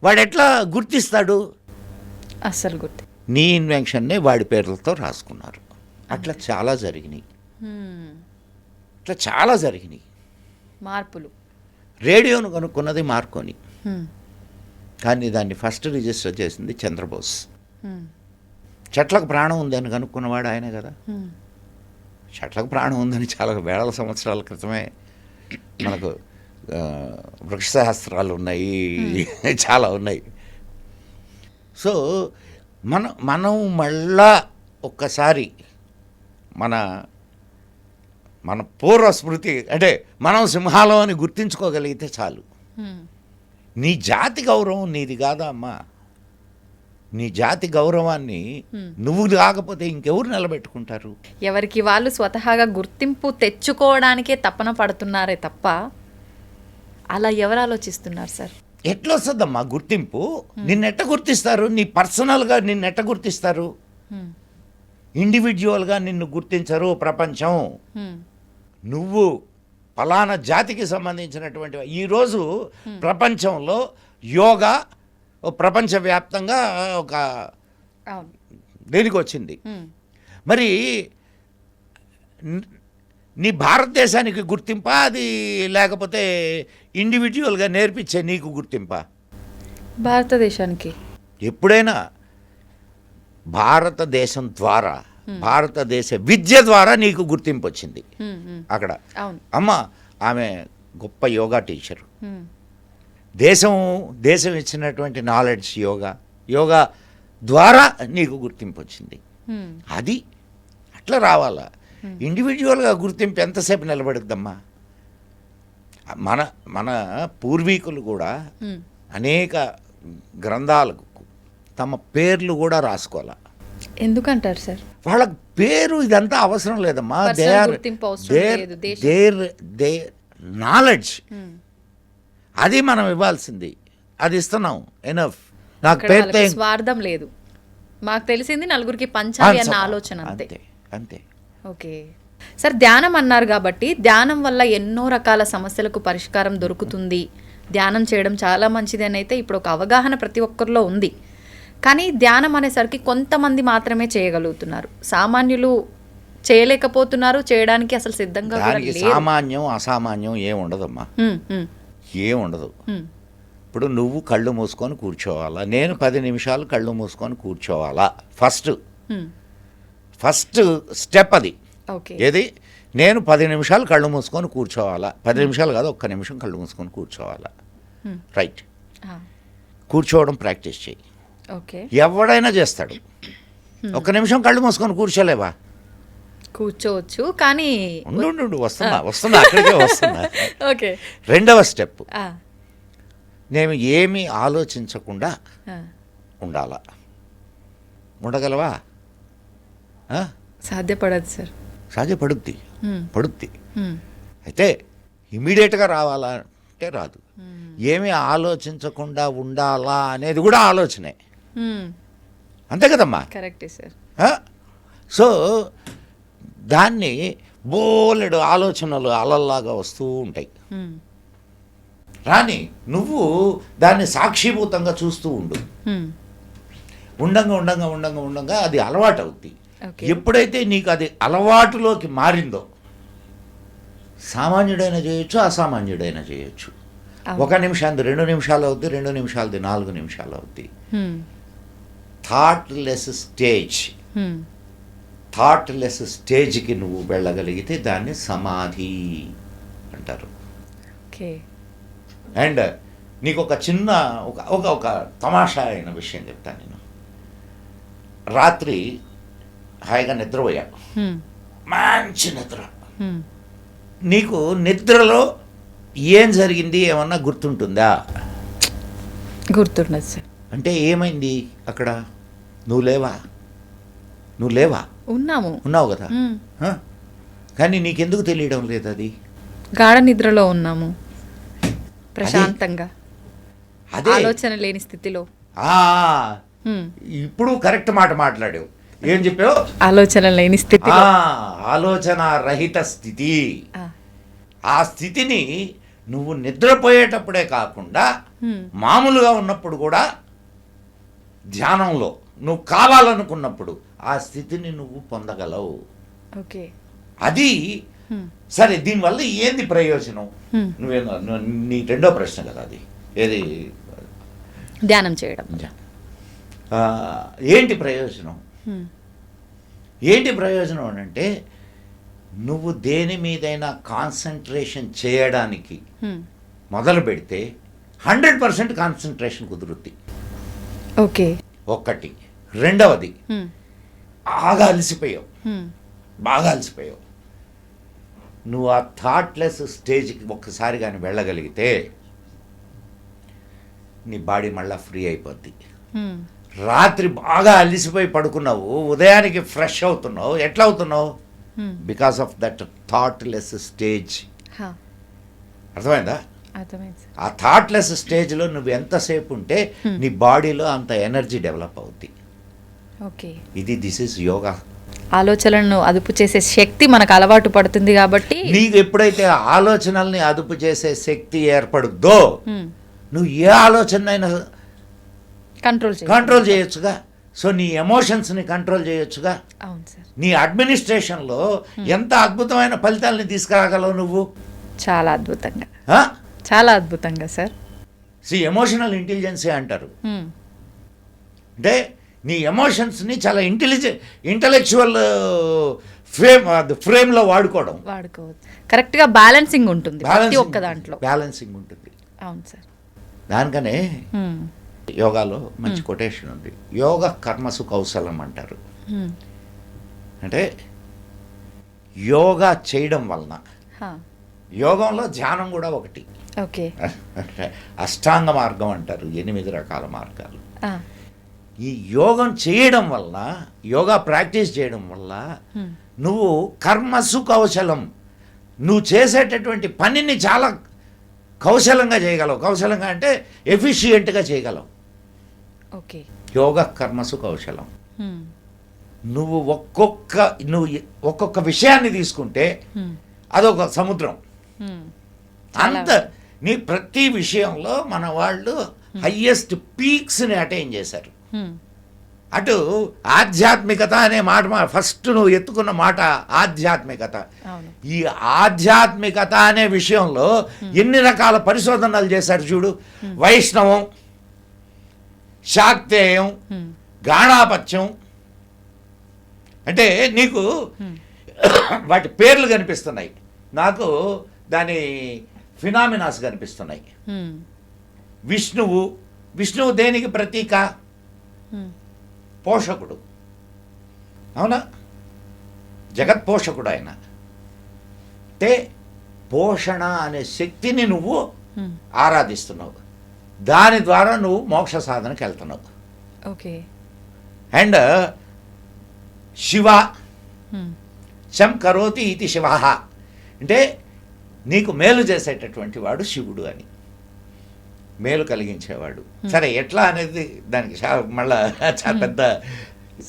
వాడు ఎట్లా గుర్తిస్తాడు? అస్సలు గుర్తు. నీ ఇన్వెన్షన్నే వాడి పేర్లతో రాసుకున్నారు. అట్లా చాలా జరిగినాయి. ఇట్లా చాలా జరిగినాయి. మార్పులు. రేడియోను కనుక్కున్నది మార్కోని, కానీ దాన్ని ఫస్ట్ రిజిస్టర్ చేసింది చంద్రబోస్. చెట్లకు ప్రాణం ఉందని కనుక్కున్నవాడు ఆయనే కదా. చెట్లకు ప్రాణం ఉందని చాలా వేల సంవత్సరాల క్రితమే మనకు వృక్షశాస్త్రాలు ఉన్నాయి, చాలా ఉన్నాయి. సో మనం మళ్ళా ఒక్కసారి మన పూర్వ స్మృతి అంటే మనం సింహాలం అని గుర్తించుకోగలిగితే చాలు. నీ జాతి గౌరవం నీది కాదా అమ్మా? నీ జాతి గౌరవాన్ని నువ్వు కాకపోతే ఇంకెవరు నిలబెట్టుకుంటారు? ఎవరికి వాళ్ళు స్వతహాగా గుర్తింపు తెచ్చుకోవడానికే తపన పడుతున్నారే తప్ప అలా ఎవరు ఆలోచిస్తున్నారు సార్? ఎట్లా వస్తుందమ్మా గుర్తింపు? నిన్నెట్ట గుర్తిస్తారు? నీ పర్సనల్గా నిన్నెట్ట గుర్తిస్తారు? ఇండివిజువల్గా నిన్ను గుర్తించరు ప్రపంచం. నువ్వు ఫలానా జాతికి సంబంధించినటువంటి ఈరోజు ప్రపంచంలో యోగా ప్రపంచవ్యాప్తంగా ఒక దేనికి వచ్చింది. మరి నీ భారతదేశానికి గుర్తింపా అది, లేకపోతే ఇండివిజువల్గా నేర్పించే నీకు గుర్తింపా? భారతదేశానికి. ఎప్పుడైనా భారతదేశం ద్వారా, భారతదేశ విద్య ద్వారా నీకు గుర్తింపు వచ్చింది అక్కడ. అమ్మ ఆమె గొప్ప యోగా టీచరు. దేశం ఇచ్చినటువంటి నాలెడ్జ్ యోగా ద్వారా నీకు గుర్తింపు వచ్చింది. అది అట్లా రావాలా. ఇండివిజువల్గా గుర్తింపు ఎంతసేపు నిలబడుద్దమ్మా? మన పూర్వీకులు కూడా అనేక గ్రంథాలకు తమ పేర్లు కూడా రాసుకోవాలా. ఎందుకంటారు సార్? వాళ్ళ పేరు ఇదంతా అవసరం లేదమ్మా. దేర్ నాలెడ్జ్ అది మనం ఇవ్వాల్సింది, అది ఇస్తున్నాం. ఎనఫ్. నాకు పేరుతో స్వార్థం లేదు. మాకు తెలిసింది నలుగురికి పంచాలి అన్న ఆలోచన. అంతే. ఓకే సార్, ధ్యానం అన్నారు కాబట్టి ధ్యానం వల్ల ఎన్నో రకాల సమస్యలకు పరిష్కారం దొరుకుతుంది, ధ్యానం చేయడం చాలా మంచిది అని అయితే ఇప్పుడు ఒక అవగాహన ప్రతి ఒక్కరిలో ఉంది. కానీ ధ్యానం అనేసరికి కొంతమంది మాత్రమే చేయగలుగుతున్నారు, సామాన్యులు చేయలేకపోతున్నారు, చేయడానికి అసలు సిద్ధంగా సామాన్యం అసామాన్యం ఏముండదమ్మా, ఏముండదు. ఇప్పుడు నువ్వు కళ్ళు మూసుకొని కూర్చోవాలా, నేను 10 నిమిషాలు కళ్ళు మూసుకొని కూర్చోవాలా. ఫస్ట్ స్టెప్ అది. ఏది? నేను 10 నిమిషాలు కళ్ళు మూసుకొని కూర్చోవాలా. 10 నిమిషాలు కాదు, 1 నిమిషం కళ్ళు మూసుకొని కూర్చోవాలా. రైట్. కూర్చోవడం ప్రాక్టీస్ చేయి. ఎవడైనా చేస్తాడు. 1 నిమిషం కళ్ళు మూసుకొని కూర్చోలేవా? కూర్చోవచ్చు, కానీ వస్తున్నా అక్కడికే వస్తున్నా. రెండవ స్టెప్, నేను ఏమీ ఆలోచించకుండా ఉండాలా. ఉండగలవా? సాధ్యపడదు సార్. పడుద్ది. అయితే ఇమీడియట్గా రావాలా అంటే రాదు. ఏమీ ఆలోచించకుండా ఉండాలా అనేది కూడా ఆలోచనే, అంతే కదమ్మా? కరెక్టే సార్. సో దాన్ని బోలెడు ఆలోచనలు అలల్లాగా వస్తూ ఉంటాయి. రాని నువ్వు దాన్ని సాక్షిభూతంగా చూస్తూ ఉండు. ఉండంగా అది అలవాటు అవుద్ది. ఎప్పుడైతే నీకు అది అలవాటులోకి మారిందో, సామాన్యుడైనా చేయొచ్చు, అసామాన్యుడైనా చేయొచ్చు. 1 నిమిషానికి 2 నిమిషాలు అవుద్ది, 2 నిమిషాలది 4 నిమిషాలు అవుద్ది. థాట్లెస్ స్టేజ్కి నువ్వు వెళ్ళగలిగితే దాన్ని సమాధి అంటారు. అండ్ నీకు ఒక చిన్న ఒక తమాషా అయిన విషయం చెప్తాను. నేను రాత్రి హాయిగా నిద్రపోయా, మంచి నిద్ర. నీకు నిద్రలో ఏం జరిగింది ఏమన్నా గుర్తుంటుందా? గుర్తుండదు సార్. అంటే ఏమైంది అక్కడ? నువ్వు లేవా? ఉన్నావు కదా, కానీ నీకెందుకు తెలియడం లేదు? అది గాఢ నిద్రలో ఉన్నాము. ప్రశాంతంగా అదే ఆలోచన లేని స్థితిలో. ఆ, ఇప్పుడు కరెక్ట్ మాట మాట్లాడావు. ఏం చెప్పావు? ఆలోచన లేని స్థితి. ఆలోచన రహిత స్థితి. ఆ స్థితిని నువ్వు నిద్రపోయేటప్పుడే కాకుండా మామూలుగా ఉన్నప్పుడు కూడా ధ్యానంలో నువ్వు కావాలనుకున్నప్పుడు ఆ స్థితిని నువ్వు పొందగలవు. ఓకే. అది సరే. దీనివల్ల ఏంది ప్రయోజనం? నీ రెండో ప్రశ్న కదా అది. ఏది? ధ్యానం చేయడం. ఏంటి ప్రయోజనం? ఏంటి ప్రయోజనం అని అంటే, నువ్వు దేని మీదైనా కాన్సన్ట్రేషన్ చేయడానికి మొదలు పెడితే 100% కాన్సన్ట్రేషన్ కుదురుద్ది. ఓకే. ఒక్కటి. రెండవది, బాగా అలసిపోయావు, బాగా అలసిపోయావు. నువ్వు ఆ థాట్లెస్ స్టేజ్కి ఒక్కసారి కానీ వెళ్ళగలిగితే నీ బాడీ మళ్ళీ ఫ్రీ అయిపోద్ది. రాత్రి బాగా అలసిపోయి పడుకున్నావు, ఉదయానికి ఫ్రెష్ అవుతున్నావు. ఎట్లా అవుతున్నావు? Because of that thoughtless stage. అర్థమైందా? ఆ థాట్లెస్ స్టేజ్లో నువ్వు ఎంతసేపు ఉంటే నీ బాడీలో అంత ఎనర్జీ డెవలప్ అవుద్ది. ఓకే. This is yoga. ఆలోచనలను అదుపు చేసే శక్తి మనకు అలవాటు పడుతుంది కాబట్టి, నీకు ఎప్పుడైతే ఆలోచనల్ని అదుపు చేసే శక్తి ఏర్పడుద్దో నువ్వు ఏ ఆలోచనైనా కంట్రోల్ చేయొచ్చుగా. సో నీ ఎమోషన్స్ని కంట్రోల్ చేయొచ్చుగా. అవును సార్. నీ అడ్మినిస్ట్రేషన్లో ఎంత అద్భుతమైన ఫలితాలని తీసుకురాగలవు నువ్వు. చాలా అద్భుతంగా, చాలా అద్భుతంగా సార్. ఎమోషనల్ ఇంటెలిజెన్సీ అంటారు. అంటే నీ ఎమోషన్స్ని చాలా ఇంటలెక్చువల్ ఫ్రేమ్లో వాడుకోవచ్చు. కరెక్ట్గా బ్యాలెన్సింగ్ ఉంటుంది ప్రతి ఒక్క దాంట్లో. బ్యాలెన్సింగ్ ఉంటుంది. అవును సార్. దానికనే యోగాలో మంచి కొటేషన్ ఉంది. యోగ కర్మసు కౌశలం అంటారు. అంటే యోగా చేయడం వలన, యోగంలో ధ్యానం కూడా ఒకటి. ఓకే. అష్టాంగ మార్గం అంటారు, 8 రకాల మార్గాలు. ఈ యోగం చేయడం వల్ల, యోగా ప్రాక్టీస్ చేయడం వల్ల నువ్వు కర్మసు కౌశలం, నువ్వు చేసేటటువంటి పనిని చాలా కౌశలంగా చేయగలవు. కౌశలంగా అంటే ఎఫిషియెంట్గా చేయగలవు. ఓకే. యోగ కర్మసు కౌశలం. నువ్వు ఒక్కొక్క విషయాన్ని తీసుకుంటే అదొక సముద్రం. అంత నీ ప్రతి విషయంలో మన వాళ్ళు హయ్యెస్ట్ పీక్స్ని అటైన్ చేశారు. అటు ఆధ్యాత్మికత అనే మాట ఫస్ట్ నువ్వు ఎత్తుకున్న మాట ఆధ్యాత్మికత. ఈ ఆధ్యాత్మికత అనే విషయంలో ఎన్ని రకాల పరిశోధనలు చేశారు చూడు. వైష్ణవం, శాక్తేయం, గాణాపత్యం. అంటే నీకు వాటి పేర్లు కనిపిస్తున్నాయి, నాకు దాని ఫినామినాస్ కనిపిస్తున్నాయి. విష్ణువు దేనికి ప్రతీక? పోషకుడు. అవునా? జగత్ పోషకుడు ఆయన. అంటే పోషణ అనే శక్తిని నువ్వు ఆరాధిస్తున్నావు. దాని ద్వారా నువ్వు మోక్ష సాధనకి వెళ్తున్నావు. ఓకే. అండ్ శివ శం కరోతి ఇది శివ. అంటే నీకు మేలు చేసేటటువంటి వాడు శివుడు అని, మేలు కలిగించేవాడు. సరే, ఎట్లా అనేది దానికి మళ్ళా చాలా పెద్ద.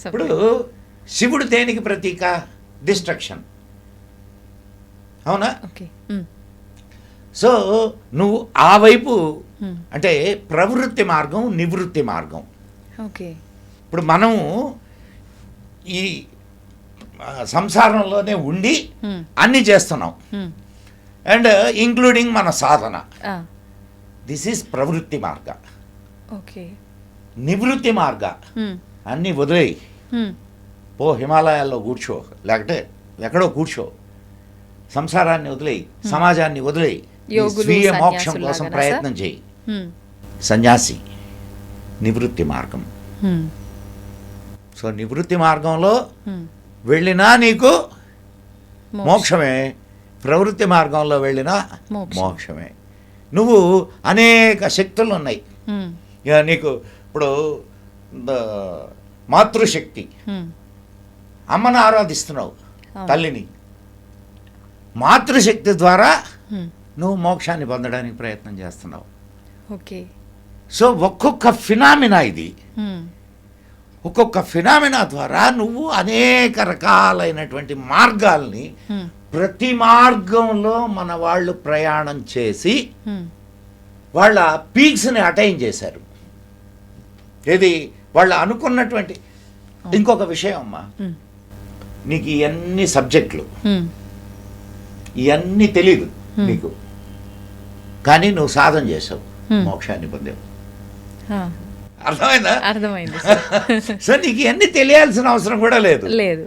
ఇప్పుడు శివుడు దేనికి ప్రతీక? డిస్ట్రక్షన్. అవునా? సో నువ్వు ఆ వైపు, అంటే ప్రవృత్తి మార్గం, నివృత్తి మార్గం. ఓకే. ఇప్పుడు మనము ఈ సంసారంలోనే ఉండి అన్నీ చేస్తున్నాం, అండ్ ఇంక్లూడింగ్ మన సాధన. దిస్ ఈజ్ ప్రవృత్తి మార్గ. ఓకే. నివృత్తి మార్గ అన్నీ వదిలేయి, పో హిమాలయాల్లో కూర్చో, లేకపోతే ఎక్కడో కూర్చో, సంసారాన్ని వదిలేయి, సమాజాన్ని వదిలేయి, స్వీయ మోక్షం కోసం ప్రయత్నం చేయి. సన్యాసి నివృత్తి మార్గం. సో నివృత్తి మార్గంలో వెళ్ళినా నీకు మోక్షమే, ప్రవృత్తి మార్గంలో వెళ్ళినా మోక్షమే. నువ్వు అనేక శక్తులు ఉన్నాయి. ఇక నీకు ఇప్పుడు మాతృశక్తి, అమ్మను ఆరాధిస్తున్నావు, తల్లిని. మాతృశక్తి ద్వారా నువ్వు మోక్షాన్ని పొందడానికి ప్రయత్నం చేస్తున్నావు. ఓకే. సో ఒక్కొక్క ఫినామినా ఇది, ఒక్కొక్క ఫినామినా ద్వారా నువ్వు అనేక రకాలైనటువంటి మార్గాల్ని ప్రతి మార్గంలో మన వాళ్ళు ప్రయాణం చేసి వాళ్ళ పీక్స్ని అటైన్ చేశారు. ఇది వాళ్ళు అనుకున్నటువంటి. ఇంకొక విషయం అమ్మా, నీకు ఇవన్నీ సబ్జెక్టులు ఇవన్నీ తెలీదు నీకు, కానీ నువ్వు సాధన చేసావు, మోక్షాన్ని పొందావు. అర్థమైందా? అర్థమైంది. సో నీకు ఇవన్నీ తెలియాల్సిన అవసరం కూడా లేదు. లేదు.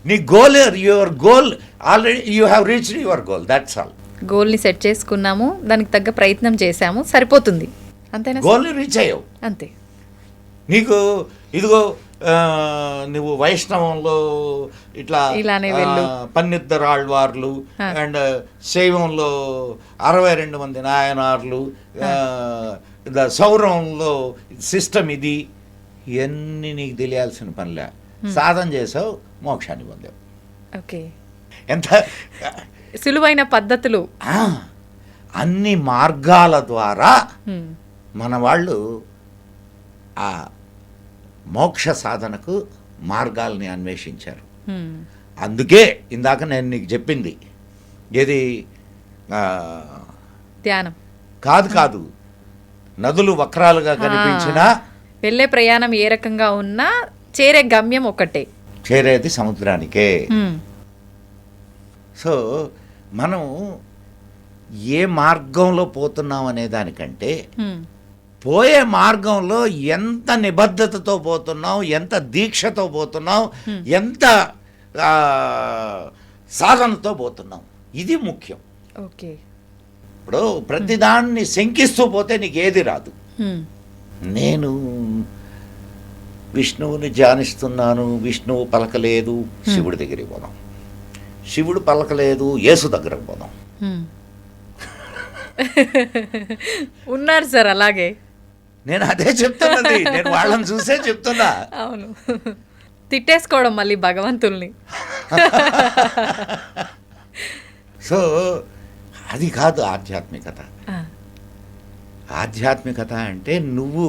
నీ goal, your goal already you have reached your goal, that's all. గోల్ని సెట్ చేసుకున్నాము, దానికి తగ్గ ప్రయత్నం చేశాము, సరిపోతుంది. అంతేనా? గోల్ని రీచ్ అయ్యావు అంతే. నీకు ఇదిగో నువ్వు వైష్ణవంలో ఇట్లా ఇలానే వెళ్ళు. పన్నిద్దరాళ్వార్లు అండ్ శైవంలో 62 మంది నాయనార్లు, సౌరంలో సిస్టమ్ ఇది, ఇవన్నీ నీకు తెలియాల్సిన పనిలే. సాధన చేసావు, మోక్షాన్ని పొందావు. ఓకే. ఎంత సులువైన పద్ధతులు. అన్ని మార్గాల ద్వారా మన వాళ్ళు ఆ మోక్ష సాధనకు మార్గాల్ని అన్వేషించారు. అందుకే ఇందాక నేను నీకు చెప్పింది ఏది, ధ్యానం కాదు, నదులు వక్రాలుగా కనిపించినా వెళ్ళే ప్రయాణం ఏ రకంగా ఉన్నా చేరే గమ్యం ఒకటే, చేరేది సముద్రానికే. సో మనం ఏ మార్గంలో పోతున్నాం అనే దానికంటే పోయే మార్గంలో ఎంత నిబద్ధతతో పోతున్నాం, ఎంత దీక్షతో పోతున్నాం, ఎంత సాధనతో పోతున్నాం, ఇది ముఖ్యం. ఓకే. ఇప్పుడు ప్రతిదాన్ని శంకిస్తూ పోతే నీకు ఏది రాదు. నేను విష్ణువుని ధ్యానిస్తున్నాను, విష్ణువు పలకలేదు, శివుడి దగ్గరికి పోదాం. శివుడు పలకలేదు, యేసు దగ్గరకు పోదాం. ఉన్నారు సార్ అలాగే. నేను అదే చెప్తున్నది, నేను వాళ్ళని చూసే చెప్తున్నా. అవును, తిట్టేసుకోవడం మళ్ళీ భగవంతుల్ని. సో అది కాదు ఆధ్యాత్మికత. ఆధ్యాత్మికత అంటే నువ్వు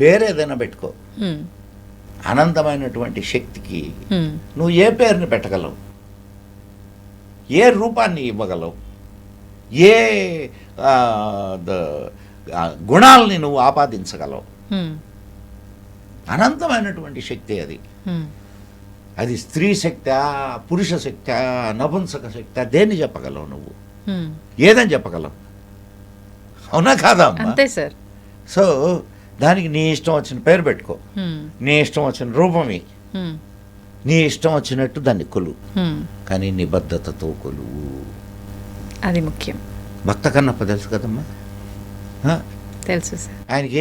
పేరు ఏదైనా పెట్టుకో, అనంతమైనటువంటి శక్తికి నువ్వు ఏ పేరుని పెట్టగలవు, ఏ రూపాన్ని ఇవ్వగలవు, ఏ గుణాలని నువ్వు ఆపాదించగలవు. అనంతమైనటువంటి శక్తి అది. అది స్త్రీ శక్తి, పురుష శక్తి, నపుంసక శక్తి, దేన్ని చెప్పగలవు నువ్వు? ఏదని చెప్పగలవు? అవునా కాదా అమ్మా? అంతే సార్. సో దానికి నీ ఇష్టం వచ్చిన పేరు పెట్టుకో, నీ ఇష్టం వచ్చిన రూపమి, నీ ఇష్టం వచ్చినట్టు దాన్ని కొలు, కానీ నిబద్ధతతో కొలువు. అది ముఖ్యం. భక్త కన్నప్ప తెలుసు కదమ్మా? తెలుసు సార్. ఆయనకి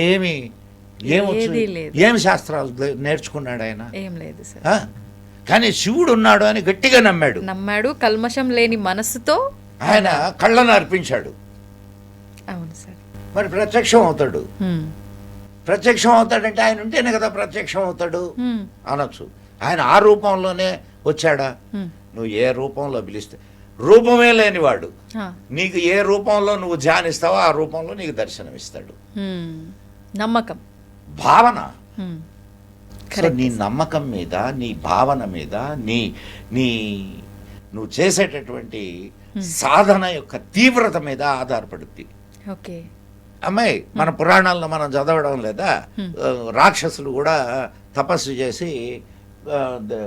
ఏమి శాస్త్రాలు నేర్చుకున్నాడు ఆయన? ఏం లేదు సార్. కానీ శివుడు ఉన్నాడు అని గట్టిగా నమ్మాడు. కల్మషం లేని మనసుతో ఆయన కళ్ళను అర్పించాడు. అవును సార్. మరి ప్రత్యక్షం అవుతాడు. ప్రత్యక్షం అవుతాడంటే ఆయన ఉంటేనే కదా ప్రత్యక్షం అవుతాడు అనొచ్చు. ఆయన ఆ రూపంలోనే వచ్చాడా? నువ్వు ఏ రూపంలో పిలిస్తే, రూపమే లేనివాడు నీకు ఏ రూపంలో నువ్వు ధ్యానిస్తావో ఆ రూపంలో నీకు దర్శనమిస్తాడు. నమ్మకం, భావన. నీ నమ్మకం మీద, నీ భావన మీద, నువ్వు చేసేటటువంటి సాధన యొక్క తీవ్రత మీద ఆధారపడుద్ది. ఓకే. అమ్మాయి, మన పురాణాల్లో మనం చదవడం లేదా, రాక్షసులు కూడా తపస్సు చేసి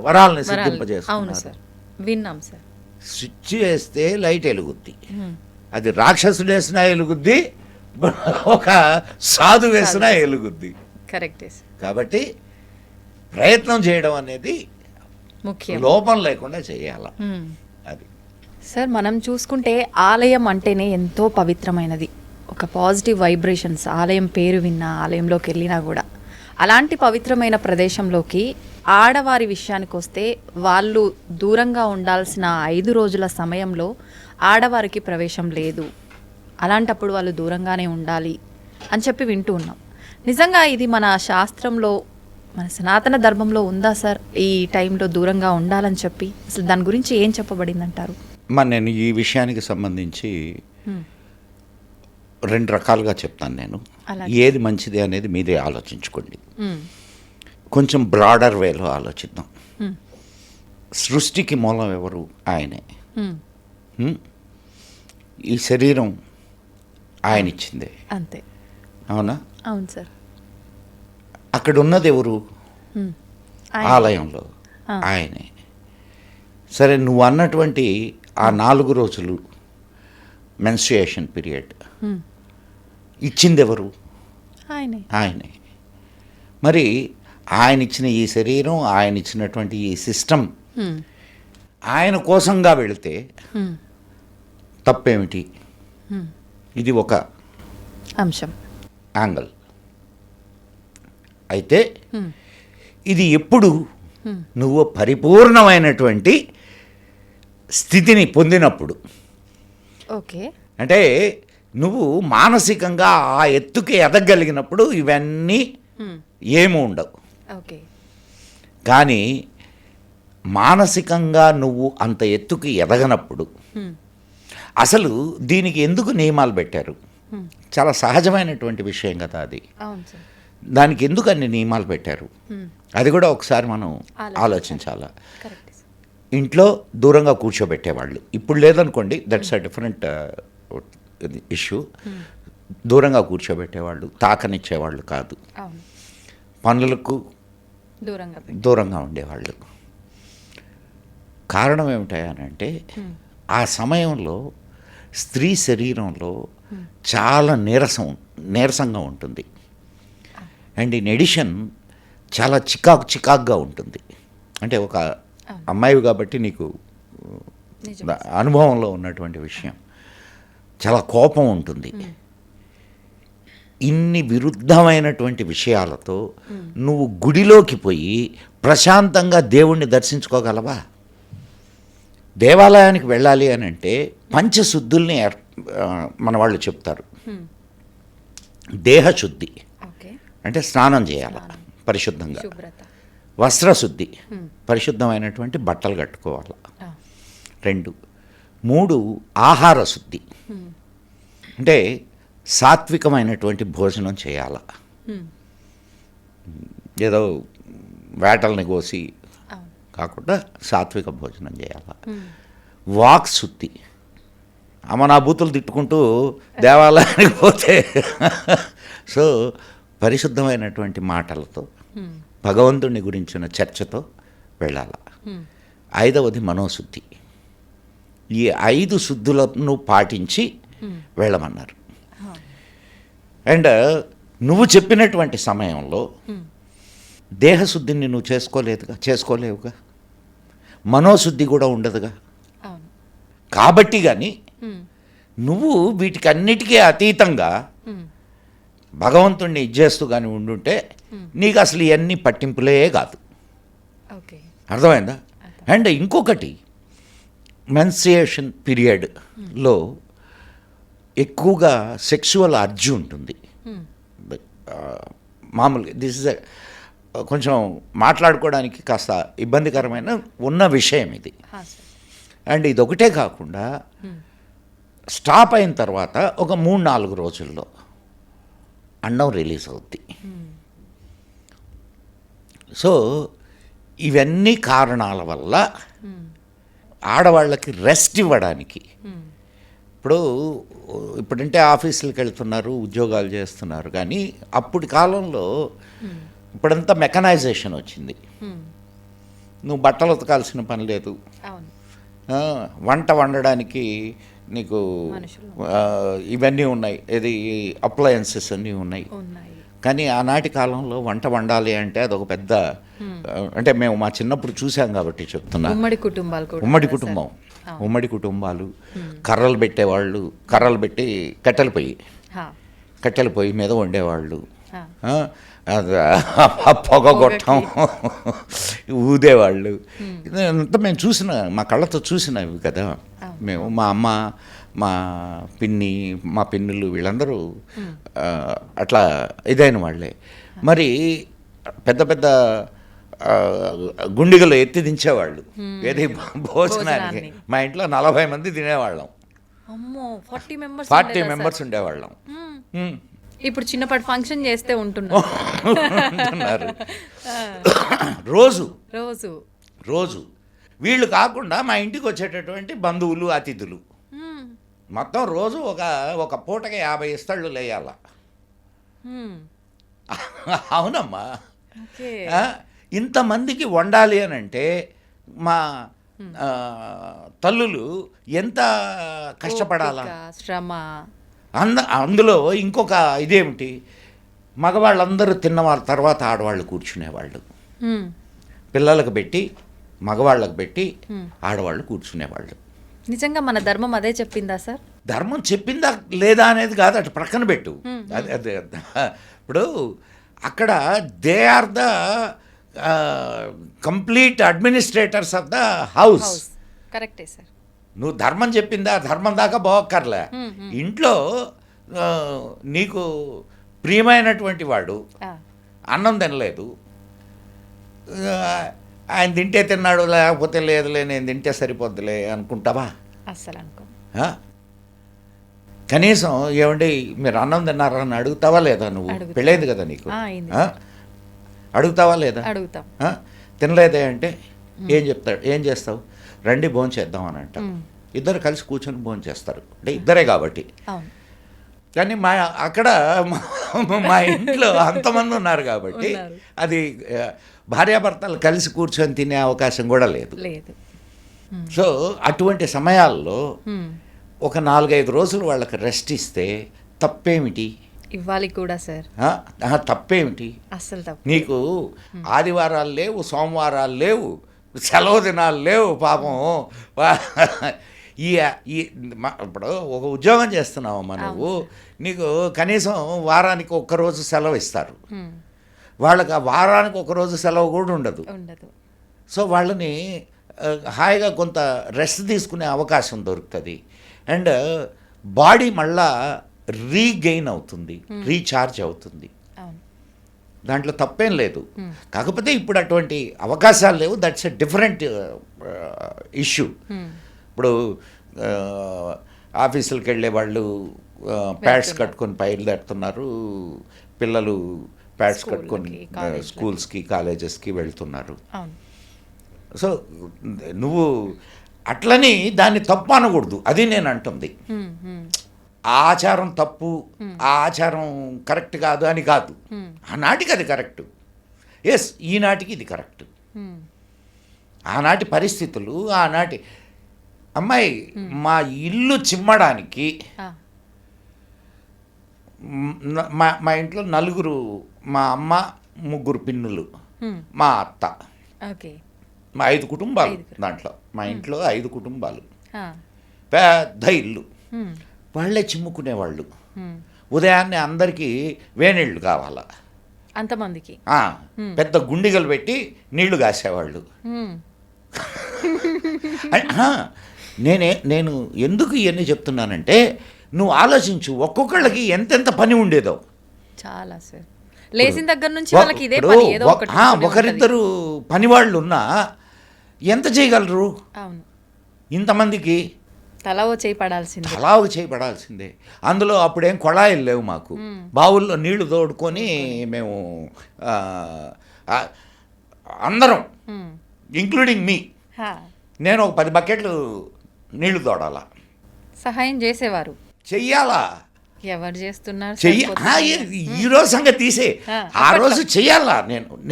వరాలని సిద్ధింపజేసుకున్నారు. విన్నాం సార్. స్విచ్ వేస్తే లైట్ వెలుగుద్ది. అది రాక్షసుడు వేసినా వెలుగుద్ది, ఒక సాధు వేసినా వెలుగుద్ది. కరెక్ట్. కాబట్టి ప్రయత్నం చేయడం అనేది ముఖ్యం, లోపం లేకుండా చేయాల. అది సార్. మనం చూసుకుంటే ఆలయం అంటేనే ఎంతో పవిత్రమైనది, ఒక పాజిటివ్ వైబ్రేషన్స్. ఆలయం పేరు విన్నా, ఆలయంలోకి వెళ్ళినా కూడా అలాంటి పవిత్రమైన ప్రదేశంలోకి ఆడవారి విషయానికి వస్తే వాళ్ళు దూరంగా ఉండాల్సిన 5 రోజుల సమయంలో ఆడవారికి ప్రవేశం లేదు. అలాంటప్పుడు వాళ్ళు దూరంగానే ఉండాలి అని చెప్పి వింటూ ఉన్నాం. నిజంగా ఇది మన శాస్త్రంలో, మన సనాతన ధర్మంలో ఉందా సార్ ఈ టైంలో దూరంగా ఉండాలని చెప్పి? అసలు దాని గురించి ఏం చెప్పబడింది అంటారు? నేను ఈ విషయానికి సంబంధించి 2 రకాలుగా చెప్తాను నేను. అలాగే. ఏది మంచిది అనేది మీరే ఆలోచించుకోండి. కొంచెం బ్రాడర్ వేలో ఆలోచిద్దాం. సృష్టికి మూలం ఎవరు? ఆయనే. ఈ శరీరం ఆయన ఇచ్చిందే, అంతే. అవునా? అవును సార్. అక్కడ ఉన్నది ఎవరు? ఆలయంలో ఆయనే. సరే, నువ్వు అన్నటువంటి ఆ 4 రోజులు మెన్స్ట్రుయేషన్ పీరియడ్ ఇచ్చింది ఎవరు? ఆయనే. మరి ఆయన ఇచ్చిన ఈ శరీరం, ఆయన ఇచ్చినటువంటి ఈ సిస్టమ్ ఆయన కోసంగా వెళితే తప్పేమిటి? ఇది ఒక అంశం, యాంగిల్. అయితే ఇది ఎప్పుడు నువ్వు పరిపూర్ణమైనటువంటి స్థితిని పొందినప్పుడు, ఓకే, అంటే నువ్వు మానసికంగా ఆ ఎత్తుకి ఎదగలిగినప్పుడు ఇవన్నీ ఏమి ఉండవు. ఓకే. కానీ మానసికంగా నువ్వు అంత ఎత్తుకి ఎదగనప్పుడు అసలు దీనికి ఎందుకు నియమాలు పెట్టారు? చాలా సహజమైనటువంటి విషయం కదా అది. అవును సార్. దానికి ఎందుకు అన్ని నియమాలు పెట్టారు? అది కూడా ఒకసారి మనం ఆలోచించాలా. Correct sir. ఇంట్లో దూరంగా కూర్చోబెట్టేవాళ్ళు. ఇప్పుడు లేదనుకోండి, దట్స్ అ డిఫరెంట్ ఇష్యూ. దూరంగా కూర్చోబెట్టేవాళ్ళు, తాకనిచ్చేవాళ్ళు కాదు. అవును. పనులకు దూరంగా ఉండేవాళ్ళు. కారణం ఏమిటంటే ఆ సమయంలో స్త్రీ శరీరంలో చాలా నీరసంగా ఉంటుంది. అండ్ ఇన్ ఎడిషన్ చాలా చికాకుగా ఉంటుంది. అంటే ఒక అమ్మాయివి కాబట్టి నీకు అనుభవంలో ఉన్నటువంటి విషయం. చాలా కోపం ఉంటుంది. ఇన్ని విరుద్ధమైనటువంటి విషయాలతో నువ్వు గుడిలోకి పోయి ప్రశాంతంగా దేవుణ్ణి దర్శించుకోగలవా? దేవాలయానికి వెళ్ళాలి అని అంటే పంచశుద్ధుల్ని మన వాళ్ళు చెప్తారు. దేహశుద్ధి అంటే స్నానం చేయాలి పరిశుద్ధంగా. వస్త్రశుద్ధి, పరిశుద్ధమైనటువంటి బట్టలు కట్టుకోవాలి. 2, 3 ఆహార శుద్ధి అంటే సాత్వికమైనటువంటి భోజనం చేయాల. ఏదో వేటల్ని కోసి కాకుండా సాత్విక భోజనం చేయాల. వాక్ శుద్ధి, నా బూతులు తిట్టుకుంటూ దేవాలయానికి పోతే సో పరిశుద్ధమైనటువంటి మాటలతో భగవంతుని గురించిన చర్చతో వెళ్ళాల. 5వది మనోశుద్ధి. ఈ 5 శుద్ధులను పాటించి వెళ్ళమన్నారు. అండ్ నువ్వు చెప్పినటువంటి సమయంలో దేహశుద్ధిని నువ్వు చేసుకోలేవుగా, మనోశుద్ధి కూడా ఉండదుగా. కాబట్టి కానీ నువ్వు వీటికి అన్నిటికీ అతీతంగా భగవంతుణ్ణి ఇచ్చేస్తూ కానీ ఉండుంటే నీకు అసలు ఇవన్నీ పట్టింపులే కాదు. అర్థమైందా? అండ్ ఇంకొకటి, మెన్స్ట్రుయేషన్ పీరియడ్లో ఎక్కువగా సెక్సువల్ అర్జు ఉంటుంది. మామూలుగా దిస్ ఇస్ కొంచెం మాట్లాడుకోవడానికి కాస్త ఇబ్బందికరమైన ఉన్న విషయం ఇది. అండ్ ఇది ఒకటే కాకుండా స్టాప్ అయిన తర్వాత ఒక 3-4 రోజుల్లో అండం రిలీజ్ అవుద్ది. సో ఇవన్నీ కారణాల వల్ల ఆడవాళ్ళకి రెస్ట్ ఇవ్వడానికి, ఇప్పుడంటే ఆఫీసులకు వెళ్తున్నారు, ఉద్యోగాలు చేస్తున్నారు, కానీ అప్పటి కాలంలో ఇప్పుడంతా మెకనైజేషన్ వచ్చింది. నువ్వు బట్టలు ఉతకాల్సిన పని లేదు, వంట వండడానికి నీకు ఇవన్నీ ఉన్నాయి, ఇది అప్లయన్సెస్ అన్నీ ఉన్నాయి. కానీ ఆనాటి కాలంలో వంట వండాలి అంటే అదొక పెద్ద, అంటే మేము మా చిన్నప్పుడు చూసాం కాబట్టి చెప్తున్నా. ఉమ్మడి కుటుంబాలు కర్రలు పెట్టేవాళ్ళు, కర్రలు పెట్టి కట్టెల పొయ్యి మీద వండేవాళ్ళు. పొగగొట్టం ఊదేవాళ్ళు. ఇదంతా మేము మా కళ్ళతో చూసినవి కదా. మేము మా అమ్మ, మా పిన్నులు వీళ్ళందరూ అట్లా ఇదైన వాళ్ళే. మరి పెద్ద పెద్ద గుండిగలు ఎత్తి దించేవాళ్ళు ఏది భోజనానికి. భోజనాన్ని. మా ఇంట్లో 40 మంది తినేవాళ్ళం, అమ్మో 40 మెంబర్స్ 40 మెంబర్స్ ఉండేవాళ్ళం. ఇప్పుడు చిన్నపాటి ఫంక్షన్ చేస్తే ఉంటున్నారు. ఉంటున్నారు. రోజు రోజు రోజు వీళ్ళు కాకుండా మా ఇంటికి వచ్చేటటువంటి బంధువులు అతిథులు మొత్తం రోజు ఒక పూటకి 50 ఇస్తళ్ళు లేయాల. అవునమ్మా. ఓకే. ఇంతమందికి వండాలి అని అంటే మా తల్లులు ఎంత కష్టపడాలా, శ్రమ. అందులో ఇంకొక ఇదేమిటి, మగవాళ్ళందరూ తిన్న తర్వాత ఆడవాళ్ళు కూర్చునేవాళ్ళు, పిల్లలకు పెట్టి మగవాళ్ళకు పెట్టి ఆడవాళ్ళు కూర్చునేవాళ్ళు. నిజంగా మన ధర్మం అదే చెప్పిందా సార్? ధర్మం చెప్పిందా లేదా అనేది కాదు, అటు ప్రక్కన పెట్టు. అదే ఇప్పుడు అక్కడ they are the complete administrators of the house. కరెక్టే సార్. నువ్వు ధర్మం చెప్పిందా, ధర్మం దాకా పోక్కర్లే. ఇంట్లో నీకు ప్రియమైనటువంటి వాడు అన్నం తినలేదు, ఆయన తింటే తిన్నాడు లేకపోతే లేదులే నేను తింటే సరిపోద్దులే అనుకుంటావా? అస్సలు అనుకో. కనీసం ఏమండి మీరు అన్నం తిన్నారా అని అడుగుతావా లేదా? నువ్వు పెళ్ళైంది కదా నీకు, అడుగుతావా లేదా? అడుగుతాం. తినలేదే అంటే ఏం చేస్తావు? రండి భోంచేద్దాం అని అంట. ఇద్దరు కలిసి కూర్చొని భోంచేస్తారు, అంటే ఇద్దరే కాబట్టి. కానీ అక్కడ మా ఇంట్లో అంతమంది ఉన్నారు కాబట్టి అది భార్యాభర్తలు కలిసి కూర్చొని తినే అవకాశం కూడా లేదు. సో అటువంటి సమయాల్లో ఒక 4-5 రోజులు వాళ్ళకి రెస్ట్ ఇస్తే తప్పేమిటి? ఇవ్వాలి కూడా సార్. తప్పేమిటి? అస్సలు తప్పు. నీకు ఆదివారాలు లేవు, సోమవారాలు లేవు, సెలవు దినాలు లేవు. పాపం ఇప్పుడు ఒక ఉద్యోగం చేస్తున్నావమ్మా నువ్వు, నీకు కనీసం వారానికి 1 రోజు సెలవు ఇస్తారు, వాళ్ళకి ఆ వారానికి 1 రోజు సెలవు కూడా ఉండదు. సో వాళ్ళని హాయిగా కొంత రెస్ట్ తీసుకునే అవకాశం దొరుకుతుంది. అండ్ బాడీ మళ్ళా రీగెయిన్ అవుతుంది, రీఛార్జ్ అవుతుంది. దాంట్లో తప్పేం లేదు. కాకపోతే ఇప్పుడు అటువంటి అవకాశాలు లేవు. That's a different issue. ఇప్పుడు ఆఫీసులకు వెళ్ళే వాళ్ళు ప్యాడ్స్ కట్టుకొని బయలుదేరుతున్నారు, పిల్లలు ప్యాడ్స్ కట్టుకొని స్కూల్స్కి కాలేజెస్కి వెళ్తున్నారు. సో నువ్వు అట్లని దాన్ని తప్పు అనకూడదు, అది నేను అంటుంది. ఆ ఆచారం తప్పు, ఆ ఆచారం కరెక్ట్ కాదు అని కాదు. ఆనాటికి అది కరెక్ట్, ఎస్, ఈనాటికి ఇది కరెక్ట్. ఆనాటి పరిస్థితులు, ఆనాటి అమ్మాయి మా ఇల్లు చిమ్మడానికి మా ఇంట్లో 4, మా అమ్మ 3 పిన్నులు, మా అత్త, మా 5 కుటుంబాలు. దాంట్లో మా ఇంట్లో 5 కుటుంబాలు, పెద్ద ఇల్లు. వాళ్ళే చిమ్ముకునేవాళ్ళు. ఉదయాన్నే అందరికీ వేనీళ్ళు కావాలా, అంతమందికి పెద్ద గుండిగలు పెట్టి నీళ్లు కాసేవాళ్ళు. నేను ఎందుకు ఇవన్నీ చెప్తున్నానంటే, నువ్వు ఆలోచించు ఒక్కొక్కళ్ళకి ఎంతెంత పని ఉండేదో. చాలా సార్. లేచిన దగ్గర నుంచి వాళ్ళకి ఇదే పని, ఏదో ఒకటి. ఒకరిద్దరు పనివాళ్ళు ఉన్నా ఎంత చేయగలరు? అవును. ఇంతమందికి తలా ఓ చేయి పడాల్సిందే. అందులో అప్పుడేం కొళాయిలు లేవు మాకు. బావుల్లో నీళ్లు తోడుకొని మేము అందరం, ఇంక్లూడింగ్ మీ, నేను ఒక 10 బకెట్లు నీళ్లు తోడాలా. సహాయం చేసేవారు. చెయ్యాలా? ఎవరు చేస్తున్నారు? ఈ రోజు సంగతి తీసే, ఆ రోజు చెయ్యాలా.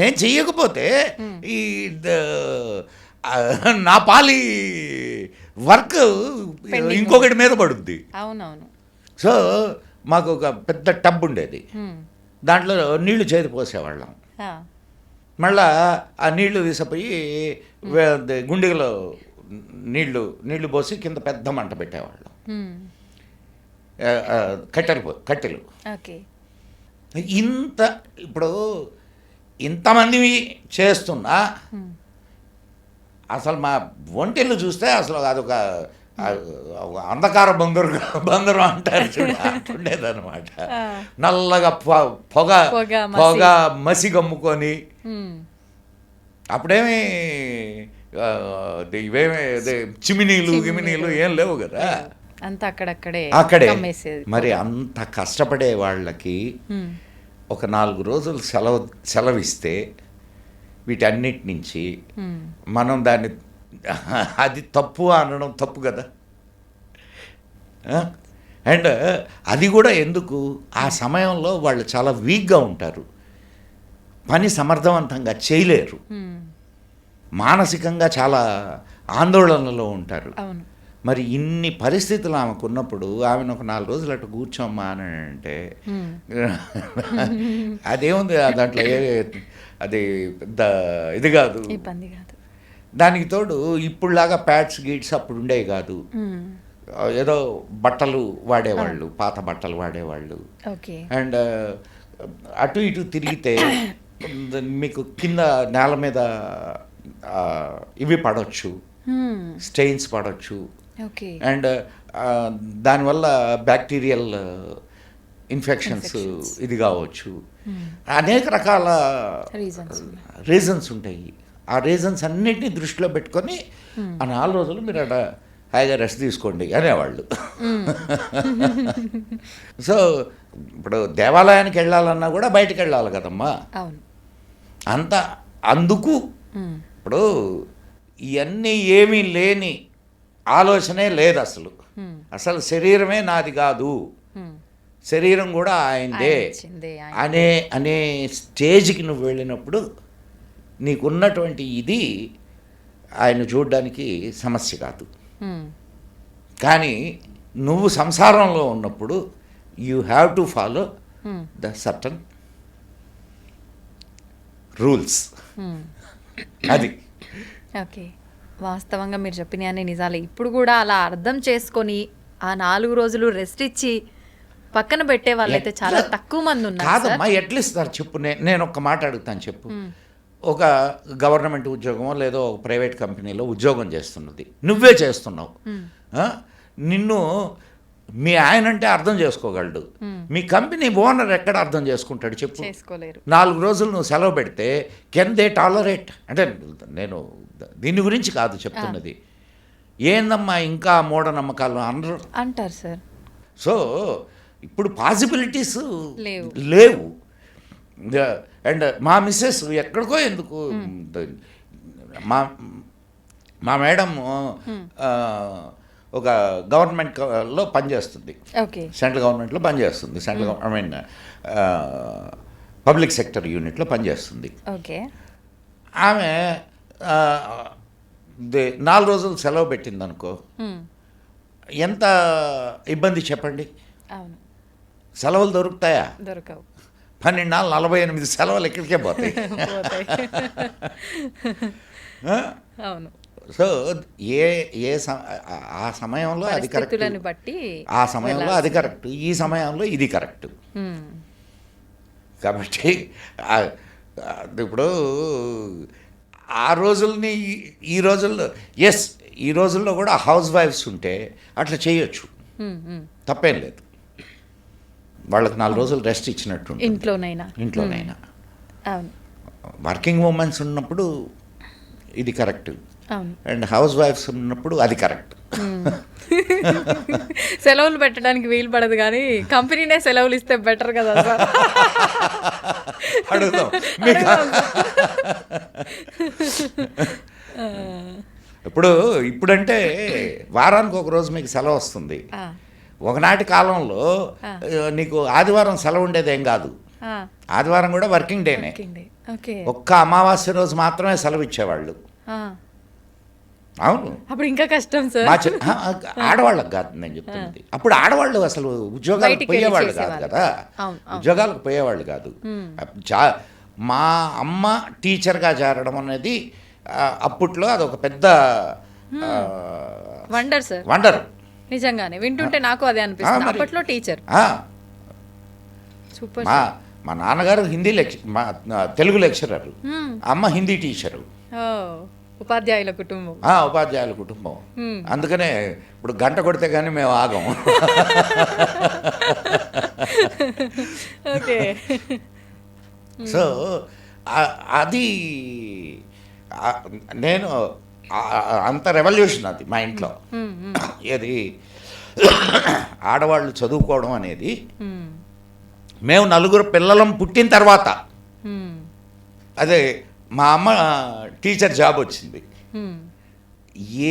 నేను చెయ్యకపోతే ఈ నా పాలి వర్క్ ఇంకొకటి మీద పడుద్ది. అవునవును. సో మాకు ఒక పెద్ద టబ్ ఉండేది, దాంట్లో నీళ్లు చేతి పోసేవాళ్ళం. మళ్ళా ఆ నీళ్లు తీసిపోయి గుండిగలో నీళ్లు పోసి కింద పెద్ద మంట పెట్టేవాళ్ళం. కట్టెలు. ఇప్పుడు ఇంతమంది చేస్తున్నా అసలు మా ఒంటిల్లు చూస్తే అసలు అదొక అంధకార బందరు అంటారు చూడ, అంటుండేదన్నమాట. నల్లగా పొగ మసి గమ్ముకొని అప్పుడేమి ఇవేమి చిమినీలు గిమినీలు ఏం లేవు కదా, అంతా అక్కడే కమ్మేసేది. మరి అంత కష్టపడే వాళ్ళకి ఒక 4 రోజులు సెలవిస్తే వీటన్నిటి నుంచి మనం దాన్ని అది తప్పు అనడం తప్పు కదా. అండ్ అది కూడా ఎందుకు, ఆ సమయంలో వాళ్ళు చాలా వీక్గా ఉంటారు, పని సమర్థవంతంగా చేయలేరు, మానసికంగా చాలా ఆందోళనలో ఉంటారు. మరి ఇన్ని పరిస్థితులు ఆమెకు ఉన్నప్పుడు ఆమెను ఒక 4 రోజులు అటు కూర్చోమ్మా అని అంటే అదేముంది దాంట్లో అది పెద్ద ఇది కాదు, ఇబ్బంది కాదు. దానికి తోడు ఇప్పుడులాగా ప్యాడ్స్ గీడ్స్ అప్పుడు ఉండేవి కాదు, ఏదో బట్టలు వాడేవాళ్ళు, పాత బట్టలు వాడేవాళ్ళు. అండ్ అటు ఇటు తిరిగితే మీకు కింద నేల మీద ఇవి పడవచ్చు, స్టెయిన్స్ పడవచ్చు, అండ్ దానివల్ల బ్యాక్టీరియల్ ఇన్ఫెక్షన్స్ ఇది కావచ్చు, అనేక రకాల రీజన్స్ ఉంటాయి. ఆ రీజన్స్ అన్నిటినీ దృష్టిలో పెట్టుకొని ఆ 4 రోజులు మీరు అక్కడ హాయిగా రెస్ట్ తీసుకోండి అనేవాళ్ళు. సో ఇప్పుడు దేవాలయానికి వెళ్ళాలన్నా కూడా బయటకు వెళ్ళాలి కదమ్మా, అందుకు ఇప్పుడు ఇవన్నీ ఏమీ లేని ఆలోచనే లేదు అసలు. అసలు శరీరమే నాది కాదు, శరీరం కూడా ఆయనదే అనే స్టేజ్కి నువ్వు వెళ్ళినప్పుడు నీకున్నటువంటి ఇది ఆయన చూడడానికి సమస్య కాదు. కానీ నువ్వు సంసారంలో ఉన్నప్పుడు you have to follow the certain rules. అది ఓకే, వాస్తవంగా మీరు చెప్పిన అన్ని నిజాలే. ఇప్పుడు కూడా అలా అర్థం చేసుకొని ఆ 4 రోజులు రెస్ట్ ఇచ్చి పక్కన పెట్టే వాళ్ళైతే చాలా తక్కువ మంది ఉన్నారు. కాదమ్మా, ఎట్లా ఇస్తారు చెప్పు? నేను ఒక్క మాట అడుగుతాను చెప్పు. ఒక గవర్నమెంట్ ఉద్యోగమో లేదో ఒక ప్రైవేట్ కంపెనీలో ఉద్యోగం చేస్తున్నది, నువ్వే చేస్తున్నావు. నిన్ను మీ ఆయన అంటే అర్థం చేసుకోగలడు, మీ కంపెనీ ఓనర్ ఎక్కడ అర్థం చేసుకుంటాడు చెప్పు? 4 రోజులు నువ్వు సెలవు పెడితే కెన్ దే టాలరేట్? అంటే నేను దీని గురించి కాదు చెప్తున్నది, ఏందమ్మా ఇంకా మూఢనమ్మకాలు అంటారు సార్. సో ఇప్పుడు పాసిబిలిటీస్ లేవు. అండ్ మా మిస్సెస్ ఎక్కడికో ఎందుకు, మా మేడం ఒక గవర్నమెంట్లో పనిచేస్తుంది, సెంట్రల్ గవర్నమెంట్లో పనిచేస్తుంది, పబ్లిక్ సెక్టర్ యూనిట్లో పనిచేస్తుంది. ఆమె 4 రోజులు సెలవు పెట్టింది అనుకో, ఎంత ఇబ్బంది చెప్పండి? సెలవులు దొరుకుతాయా? దొరకవు. 12 నాలుగు 48 సెలవులు ఎక్కడికే పోతాయి. సో ఆ సమయంలో అది కరెక్ట్, ఆ సమయంలో అది కరెక్ట్, ఈ సమయంలో ఇది కరెక్ట్. కాబట్టి ఇప్పుడు ఆ రోజుల్ని ఈ రోజుల్లో ఈ రోజుల్లో కూడా హౌస్ వైఫ్స్ ఉంటే అట్లా చేయొచ్చు, తప్పేం లేదు. వాళ్ళకి 4 రోజులు రెస్ట్ ఇచ్చినట్టు ఇంట్లోనైనా. వర్కింగ్ ఉమెన్స్ ఉన్నప్పుడు ఇది కరెక్ట్, అండ్ హౌస్ వైఫ్స్ ఉన్నప్పుడు అది కరెక్ట్. సెలవులు పెట్టడానికి వీలు పడదు, కానీ కంపెనీనే సెలవులు ఇస్తే బెటర్ కదా సార్. అడుగుదాం. ఇప్పుడంటే వారానికి ఒక రోజు మీకు సెలవు వస్తుంది. ఒకనాటి కాలంలో నీకు ఆదివారం సెలవు ఉండేదేం కాదు, ఆదివారం కూడా వర్కింగ్ డేనే. ఒక్క అమావాస్య రోజు మాత్రమే సెలవు ఇచ్చేవాళ్ళు. అవును, అప్పుడు ఇంకా కష్టం సార్. ఆడవాళ్ళకి కాదు నేను చెప్తున్నది. అప్పుడు ఆడవాళ్ళు అసలు ఉద్యోగాలకు పోయేవాళ్ళు కాదు కదా, ఉద్యోగాలకు పోయేవాళ్ళు కాదు. మా అమ్మ టీచర్గా చేరడం అనేది అప్పట్లో అదొక పెద్ద వండర్ సార్, వండర్. నిజంగానే వింటుంటే నాకు అదే అనిపిస్తుంది. అప్పట్లో టీచర్, మా నాన్నగారు హిందీ తెలుగు లెక్చరర్, అమ్మ హిందీ టీచరు. ఉపాధ్యాయుల కుటుంబం. ఉపాధ్యాయుల కుటుంబం. అందుకనే ఇప్పుడు గంట కొడితే కానీ మేము ఆగం. సో అది నేను అంత రెవల్యూషన్ అది మా ఇంట్లో. ఏది ఆడవాళ్ళు చదువుకోవడం అనేది మేము 4 పిల్లలం పుట్టిన తర్వాత, అదే మా అమ్మ టీచర్ జాబ్ వచ్చింది.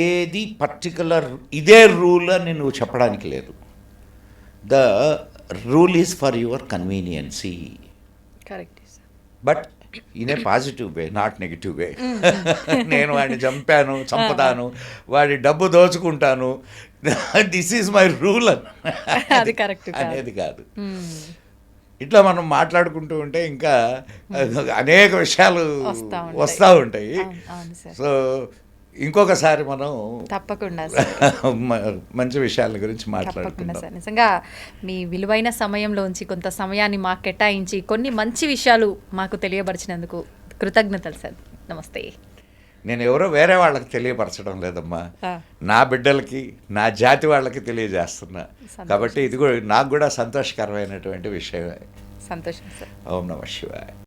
ఏది పర్టికులర్ ఇదే రూల్ అని నువ్వు చెప్పడానికి లేదు. The rule is for your convenience, correct. But in a positive way, not negative way. నేను వాడిని చంపుతాను, వాడి డబ్బు దోచుకుంటాను, దిస్ ఈజ్ మై రూల్ అది కరెక్ట్ అనేది కాదు. ఇట్లా మనం మాట్లాడుకుంటూ ఉంటే ఇంకా అనేక విషయాలు వస్తూ ఉంటాయి. సో ఇంకొకసారి మనం తప్పకుండా మంచి విషయాల గురించి మాట్లాడుకుందాం. సార్, నిజంగా మీ విలువైన సమయంలోంచి కొంత సమయాన్ని మాకు కేటాయించి కొన్ని మంచి విషయాలు మాకు తెలియపరిచినందుకు కృతజ్ఞతలు సార్. నమస్తే. నేను ఎవరో వేరే వాళ్ళకి తెలియపరచడం లేదమ్మా, నా బిడ్డలకి, నా జాతి వాళ్ళకి తెలియజేస్తున్నా. కాబట్టి ఇది కూడా నాకు కూడా సంతోషకరమైనటువంటి విషయమే. సంతోషం సార్. ఓం నమః శివాయ.